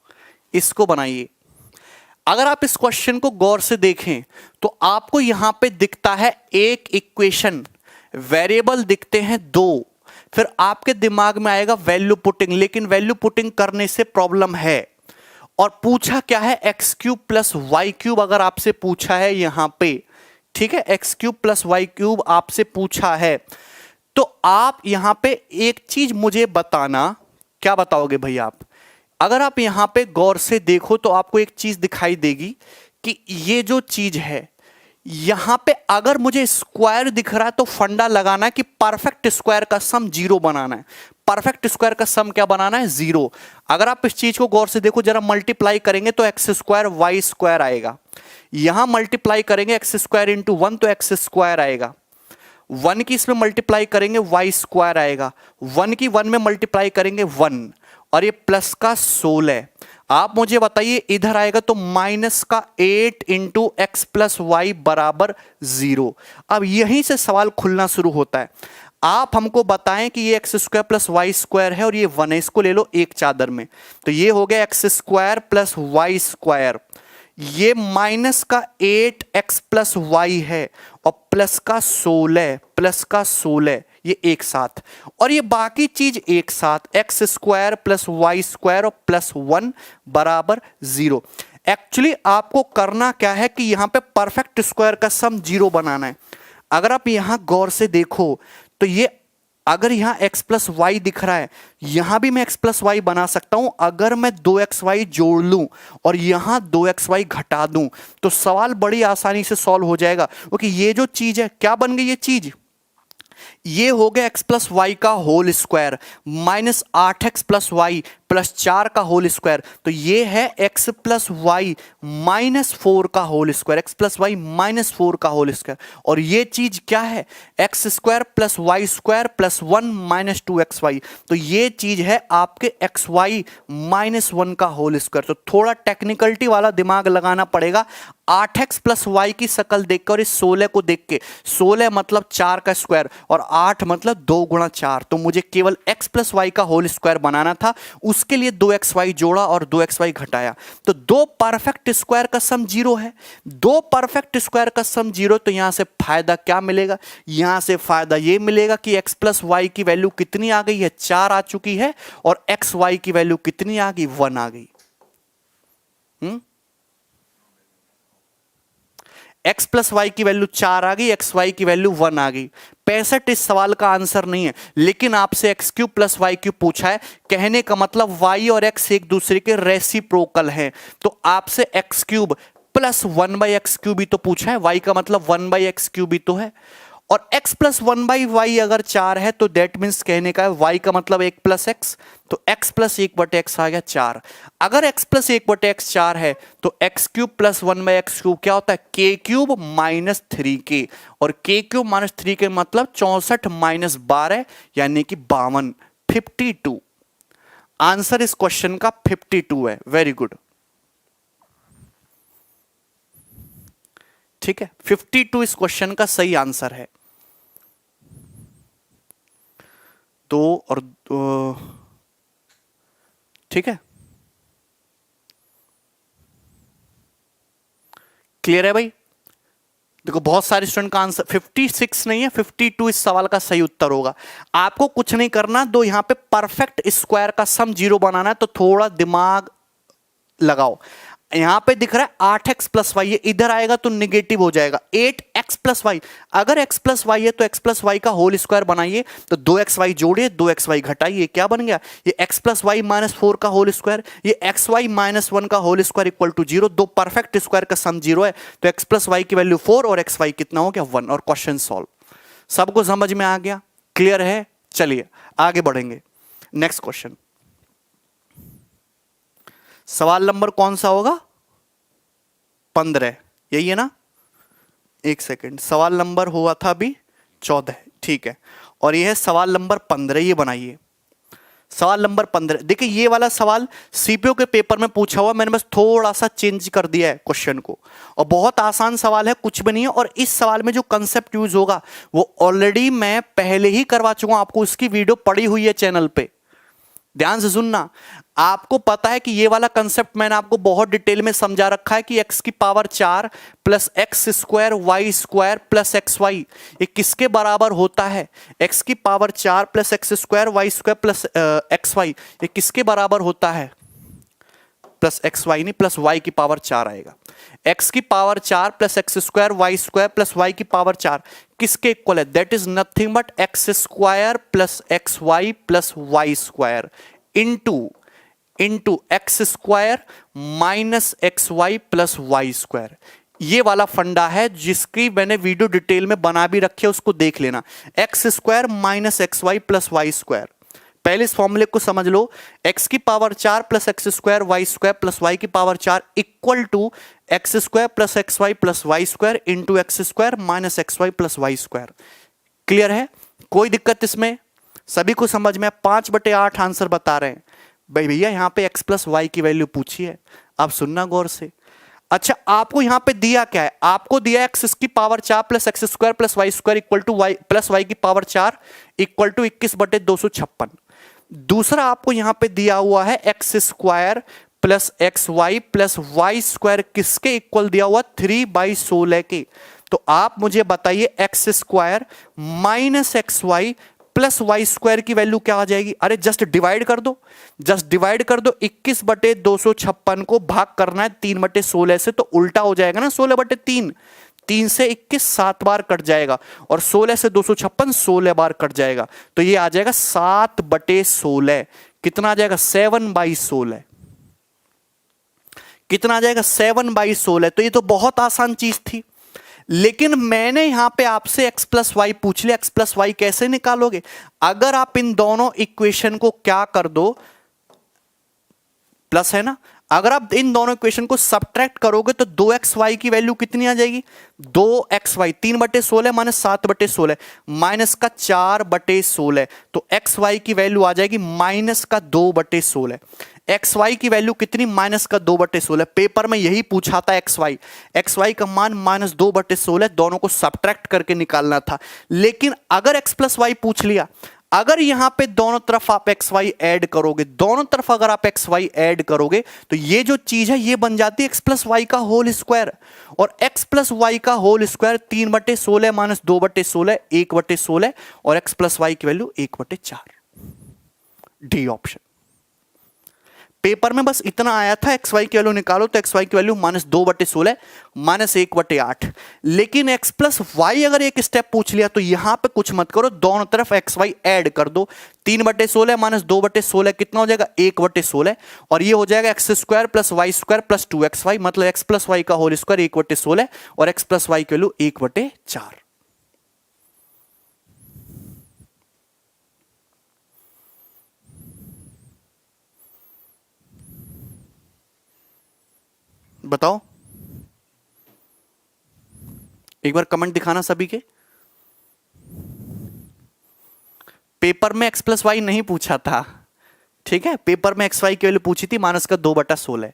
इसको बनाइए। अगर आप इस क्वेश्चन को गौर से देखें तो आपको यहां पे दिखता है एक इक्वेशन, वेरिएबल दिखते हैं 2, फिर आपके दिमाग में आएगा वैल्यू पुटिंग। लेकिन वैल्यू पुटिंग करने से प्रॉब्लम है, और पूछा क्या है? x³ + y³ अगर आपसे पूछा है यहां पे ठीक है, X cube plus Y cube आपसे पूछा है। तो आप यहां पे एक चीज मुझे बताना, क्या बताओगे भाई आप? अगर आप यहां पे गौर से देखो तो आपको एक चीज दिखाई देगी कि ये जो चीज है यहां पे अगर मुझे स्क्वायर दिख रहा है तो फंडा लगाना है कि परफेक्ट स्क्वायर का सम जीरो बनाना है। परफेक्ट स्क्वायर का सम क्या बनाना है? जीरो। अगर आप इस चीज को गौर से देखो जरा, मल्टीप्लाई करेंगे तो एक्स स्क्वायर वाई स्क्वायर आएगा, यहां मल्टीप्लाई करेंगे एक्स स्क्वायर इंटू वन तो एक्स स्क्वायर आएगा, वन की इसमें मल्टीप्लाई करेंगे वाई स्क्वायर आएगा, वन की वन में मल्टीप्लाई करेंगे वन, और ये प्लस का 16। आप मुझे बताइए इधर आएगा तो माइनस का 8 इंटू एक्स प्लस वाई बराबर 0। अब यहीं से सवाल खुलना शुरू होता है। आप हमको बताएं कि ये X square plus Y square है और ये 1 है, इसको ले लो एक चादर में, तो ये हो गया X square plus Y square, ये माइनस का 8x प्लस वाई है और प्लस का 16 ये एक साथ, और ये बाकी चीज एक साथ, X square plus Y square और प्लस 1 बराबर 0। एक्चुअली आपको करना क्या है कि यहां पे परफेक्ट स्क्वायर का सम 0 बनाना है। अगर आप यहां गौर से देखो तो ये अगर यहां x प्लस वाई दिख रहा है, यहां भी मैं x प्लस वाई बना सकता हूं। अगर मैं 2xy जोड़ लूं और यहां 2xy घटा दूं तो सवाल बड़ी आसानी से सॉल्व हो जाएगा, क्योंकि ये जो चीज है क्या बन गई? ये चीज ये हो गया एक्स प्लस वाई का whole square minus 8x plus Y plus 4 का होल स्क्वायर, तो ये है एक्स प्लस वाई माइनस 4 का whole square, X plus Y minus 4 का होल स्क्वायर। और ये चीज क्या है? X square plus Y square plus 1 minus 2xy, तो ये चीज है आपके एक्स वाई माइनस 1 का होल स्क्वायर। तो थोड़ा टेक्निकलिटी वाला दिमाग लगाना पड़ेगा। 8x प्लस वाई की शक्ल देखकर और इस 16 को देख के, 16 मतलब 4 का स्क्वायर और 8 मतलब 2 गुणा 4, तो मुझे केवल x प्लस वाई का होल स्क्वायर बनाना था, उसके लिए 2xy जोड़ा और 2xy घटाया, तो दो परफेक्ट स्क्वायर का सम 0 है। दो परफेक्ट स्क्वायर का सम 0, तो यहां से फायदा क्या मिलेगा? यहां से फायदा ये मिलेगा कि x प्लस वाई की वैल्यू कितनी आ गई है? 4 आ चुकी है, और एक्स वाई की वैल्यू कितनी आ गई? 1 आ गई। x प्लस वाई की वैल्यू 4 आ गई, एक्स वाई की वैल्यू 1 आ गई। 65 इस सवाल का आंसर नहीं है, लेकिन आपसे X cube plus Y cube पूछा है, कहने का मतलब y और x एक दूसरे के रेसिप्रोकल हैं, तो आपसे X cube plus 1/x cube भी तो पूछा है, y का मतलब 1/x क्यूब भी तो है, और x प्लस 1/y अगर 4 है तो दैट मीन्स कहने का है y का मतलब 1 प्लस एक्स, तो x प्लस 1/x आ गया 4। अगर x प्लस 1/x 4 है तो x cube plus 1/x cube क्या होता है? k क्यूब माइनस 3k, और k क्यूब माइनस 3k मतलब 64 माइनस 12 यानी कि 52, 52। आंसर इस क्वेश्चन का 52 है। वेरी गुड, ठीक है, 52 इस क्वेश्चन का सही आंसर है। 2 और ठीक है, क्लियर है भाई? देखो बहुत सारे स्टूडेंट का आंसर 56 नहीं है, 52 इस सवाल का सही उत्तर होगा। आपको कुछ नहीं करना, दो यहां पे परफेक्ट स्क्वायर का सम 0 बनाना है, तो थोड़ा दिमाग लगाओ। यहां पे दिख रहा है 8x प्लस वाई, ये इधर आएगा तो निगेटिव हो जाएगा, 8x प्लस वाई। अगर x प्लस वाई है तो x प्लस वाई का होल स्क्वायर बनाइए, तो 2xy जोड़िए 2xy घटाइए, क्या बन गया? ये x प्लस वाई माइनस 4 का होल स्क्वायर, ये xy माइनस 1 का होल स्क्वायर इक्वल टू 0। दो परफेक्ट स्क्वायर का सम 0 है, तो x प्लस वाई की वैल्यू 4 और xy कितना हो गया? 1, और क्वेश्चन सॉल्व। सबको समझ में आ गया? क्लियर है? चलिए आगे बढ़ेंगे। नेक्स्ट क्वेश्चन, सवाल नंबर कौन सा होगा? 15, यही है ना? एक सेकंड, सवाल नंबर हुआ था अभी 14, ठीक है, और यह है सवाल नंबर 15। ये बनाइए सवाल नंबर 15। देखिए ये वाला सवाल सीपीओ के पेपर में पूछा हुआ, मैंने बस थोड़ा सा चेंज कर दिया है क्वेश्चन को, और बहुत आसान सवाल है, कुछ भी नहीं है। और इस सवाल में जो कंसेप्ट यूज होगा वो ऑलरेडी मैं पहले ही करवा चुका हूं, आपको उसकी वीडियो पड़ी हुई है चैनल पे, ध्यान से सुनना। आपको पता है कि ये वाला कंसेप्ट मैंने आपको बहुत डिटेल में समझा रखा है कि x की power 4 plus X square Y square plus X Y, ये किसके बराबर होता है? x की power 4 plus X square Y square plus X Y, ये किसके बराबर होता है? प्लस एक्स वाई नहीं, प्लस वाई की पावर 4 आएगा। एक्स की power 4 plus X square plus Y की पावर 4 किसके इक्वल है? That is nothing but X square plus X Y plus Y square into X square minus X Y plus Y square. ये वाला फंडा है जिसकी मैंने वीडियो डिटेल में बना भी रखी है, उसको देख लेना। X square minus X Y plus Y square. पहले इस फॉर्मूले को समझ लो, एक्स की power 4 plus X square plus Y की power 4 equal to X square plus X Y plus Y square into X square minus X Y plus Y square. Clear है? कोई दिक्कत इसमें? सभी को समझ में? 5/8 आंसर बता रहे हैं भाई। भैया यहां पे x प्लस वाई की वैल्यू पूछी है, आप सुनना गौर से। अच्छा, आपको यहां पे दिया क्या है? आपको दिया एक्स की power 4 plus X square plus Y square equal to Y plus Y की पावर 4 इक्वल टू 21/256। दूसरा आपको यहां पे दिया हुआ है X square plus X Y plus Y square किसके इक्वल दिया हुआ? 3/16 के। तो आप मुझे बताइए X square minus X Y plus Y square की वैल्यू क्या आ जाएगी? अरे जस्ट डिवाइड कर दो, 21/256 को भाग करना है 3/16 से, तो उल्टा हो जाएगा ना 16/3। 3 से 21 7 बार कट जाएगा और 16 से 256 16 बार कट जाएगा, तो ये आ जाएगा 7/16। कितना आ जाएगा? 7/16। कितना आ जाएगा? 7/16। तो ये तो बहुत आसान चीज थी, लेकिन मैंने यहां पे आपसे x प्लस वाई पूछ लिया। x प्लस वाई कैसे निकालोगे? अगर आप इन दोनों इक्वेशन को क्या कर दो, प्लस है ना, अगर आप इन दोनों इक्वेशन को सब्ट्रैक्ट करोगे तो 2xy की वैल्यू कितनी आ जाएगी? 2xy 3/16 माइनस 7/16 माइनस का 4/16, तो xy की वैल्यू आ जाएगी माइनस का 2/16। xy की वैल्यू कितनी? माइनस का 2/16। पेपर में यही पूछा था, xy का मान माइनस 2/16, दोनों को सब्ट्रैक्ट करके निकालना था। लेकिन अगर x प्लस वाई पूछ लिया, अगर यहां पे दोनों तरफ आप एक्स वाई ऐड करोगे, दोनों तरफ अगर आप एक्स वाई ऐड करोगे तो ये जो चीज है ये बन जाती है एक्स प्लस वाई का होल स्क्वायर। और एक्स प्लस वाई का होल स्क्वायर 3/16 माइनस 2/16 1/16 और एक्स प्लस वाई की वैल्यू 1/4। D option. पेपर में बस इतना आया था, एक्स वाई की वैल्यू निकालो तो एक्स वाई की वैल्यू माइनस 2/16 माइनस 1/8। लेकिन एक्स प्लस वाई अगर एक स्टेप पूछ लिया तो यहां पे कुछ मत करो, दोनों तरफ एक्स वाई ऐड कर दो। 3/16 माइनस 2/16 कितना हो जाएगा? 1/16 और ये हो जाएगा X square plus Y square plus 2xy, मतलब एक्स प्लस वाई का होल स्क्वायर 1/16 और एक्स प्लस वाई की वैल्यू 1/4। बताओ, एक बार कमेंट दिखाना सभी के। पेपर में एक्स प्लस वाई नहीं पूछा था, ठीक है? पेपर में एक्स वाई की वैल्यू पूछी थी माइनस का 2/16,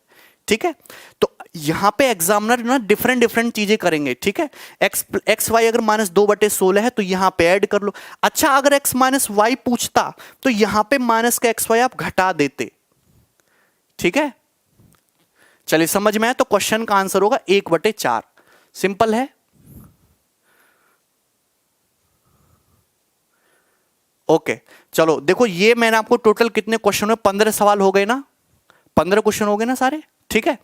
ठीक है? तो यहां पे एग्जामिनर ना डिफरेंट चीजें करेंगे, ठीक है? एक्स वाई अगर माइनस 2/16 है तो यहां पे ऐड कर लो। अच्छा, अगर एक्स माइनस वाई पूछता तो यहां पे माइनस का एक्स वाई आप घटा देते, ठीक है? चलिए समझ में आया? तो क्वेश्चन का आंसर होगा 1/4। सिंपल है। ओके, चलो देखो, ये मैंने आपको टोटल कितने क्वेश्चन में 15 सवाल हो गए ना, 15 क्वेश्चन हो गए ना सारे, ठीक है?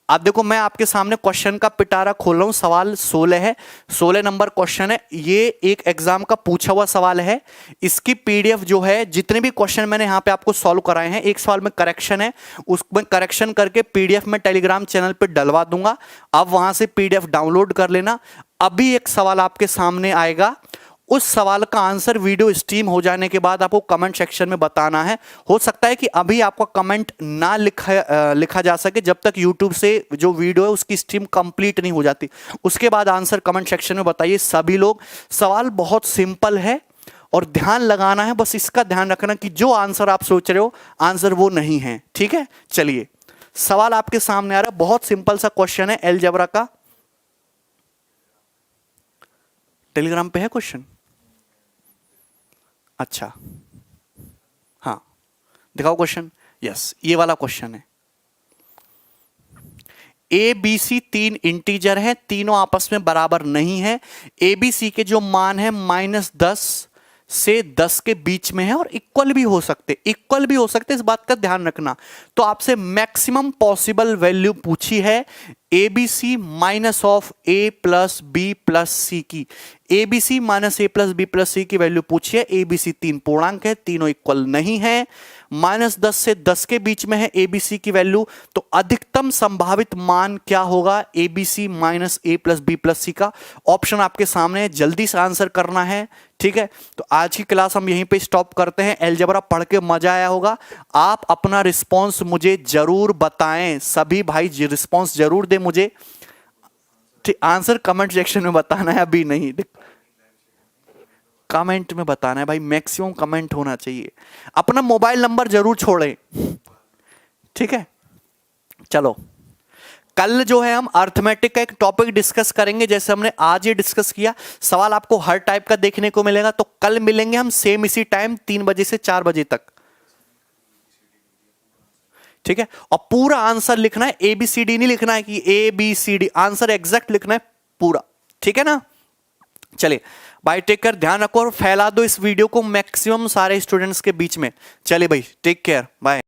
अब देखो मैं आपके सामने क्वेश्चन का पिटारा खोल रहा हूं। सवाल 16 है, 16 नंबर क्वेश्चन है। ये एक एग्जाम का पूछा हुआ सवाल है। इसकी पीडीएफ जो है, जितने भी क्वेश्चन मैंने यहां पे आपको सॉल्व कराए हैं, एक सवाल में करेक्शन है, उसमें करेक्शन करके पीडीएफ में टेलीग्राम चैनल पे डलवा दूंगा। आप वहां से पीडीएफ डाउनलोड कर लेना। अभी एक सवाल आपके सामने आएगा, उस सवाल का आंसर वीडियो स्ट्रीम हो जाने के बाद आपको कमेंट सेक्शन में बताना है। हो सकता है कि अभी आपका कमेंट ना लिखा जा सके जब तक यूट्यूब से जो वीडियो है उसकी स्ट्रीम कंप्लीट नहीं हो जाती। उसके बाद आंसर कमेंट सेक्शन में बताइए सभी लोग। सवाल बहुत सिंपल है और ध्यान लगाना है, बस इसका ध्यान रखना कि जो आंसर आप सोच रहे हो आंसर वो नहीं है, ठीक है? चलिए सवाल आपके सामने आ रहा है, बहुत सिंपल सा क्वेश्चन है अलजेब्रा का। टेलीग्राम पे है क्वेश्चन? अच्छा, हाँ दिखाओ क्वेश्चन। यस, ये वाला क्वेश्चन है। ए बी सी 3 इंटीजर है, तीनों आपस में बराबर नहीं है। ए बी सी के जो मान है -10, से 10 के बीच में है और इक्वल भी हो सकते, इक्वल भी हो सकते, इस बात का ध्यान रखना। तो आपसे मैक्सिमम पॉसिबल वैल्यू पूछी है ABC minus of A plus B plus C की। ABC minus A plus B plus C की वैल्यू पूछी है। एबीसी 3 पूर्णांक है, तीनों इक्वल नहीं है। -10 से 10 के बीच में है एबीसी की वैल्यू, तो अधिकतम संभावित मान क्या होगा ABC minus A plus B plus सी का। ऑप्शन आपके सामने है, जल्दी से आंसर करना है, ठीक है। तो आज की क्लास हम यहीं पे स्टॉप करते हैं। अलजेब्रा पढ़ के मजा आया होगा। आप अपना रिस्पॉन्स मुझे जरूर बताएं, सभी भाई रिस्पॉन्स जरूर दे मुझे, ठीक। आंसर कमेंट सेक्शन में बताना है, अभी नहीं, कमेंट में बताना है भाई, मैक्सिमम कमेंट होना चाहिए। अपना मोबाइल नंबर जरूर छोड़ें, ठीक है। चलो, कल जो है हम अर्थमेटिक का एक टॉपिक डिस्कस करेंगे, जैसे हमने आज ये डिस्कस किया। सवाल आपको हर टाइप का देखने को मिलेगा। तो कल मिलेंगे हम सेम इसी टाइम 3 बजे से 4 बजे तक, ठीक है। और पूरा आंसर लिखना है, ABCD नहीं लिखना है कि ABCD, आंसर एग्जैक्ट लिखना है पूरा, ठीक है ना। चलिए भाई, टेक केयर, ध्यान रखो और फैला दो इस वीडियो को मैक्सिमम सारे स्टूडेंट्स के बीच में। चलिए भाई, टेक केयर, बाय।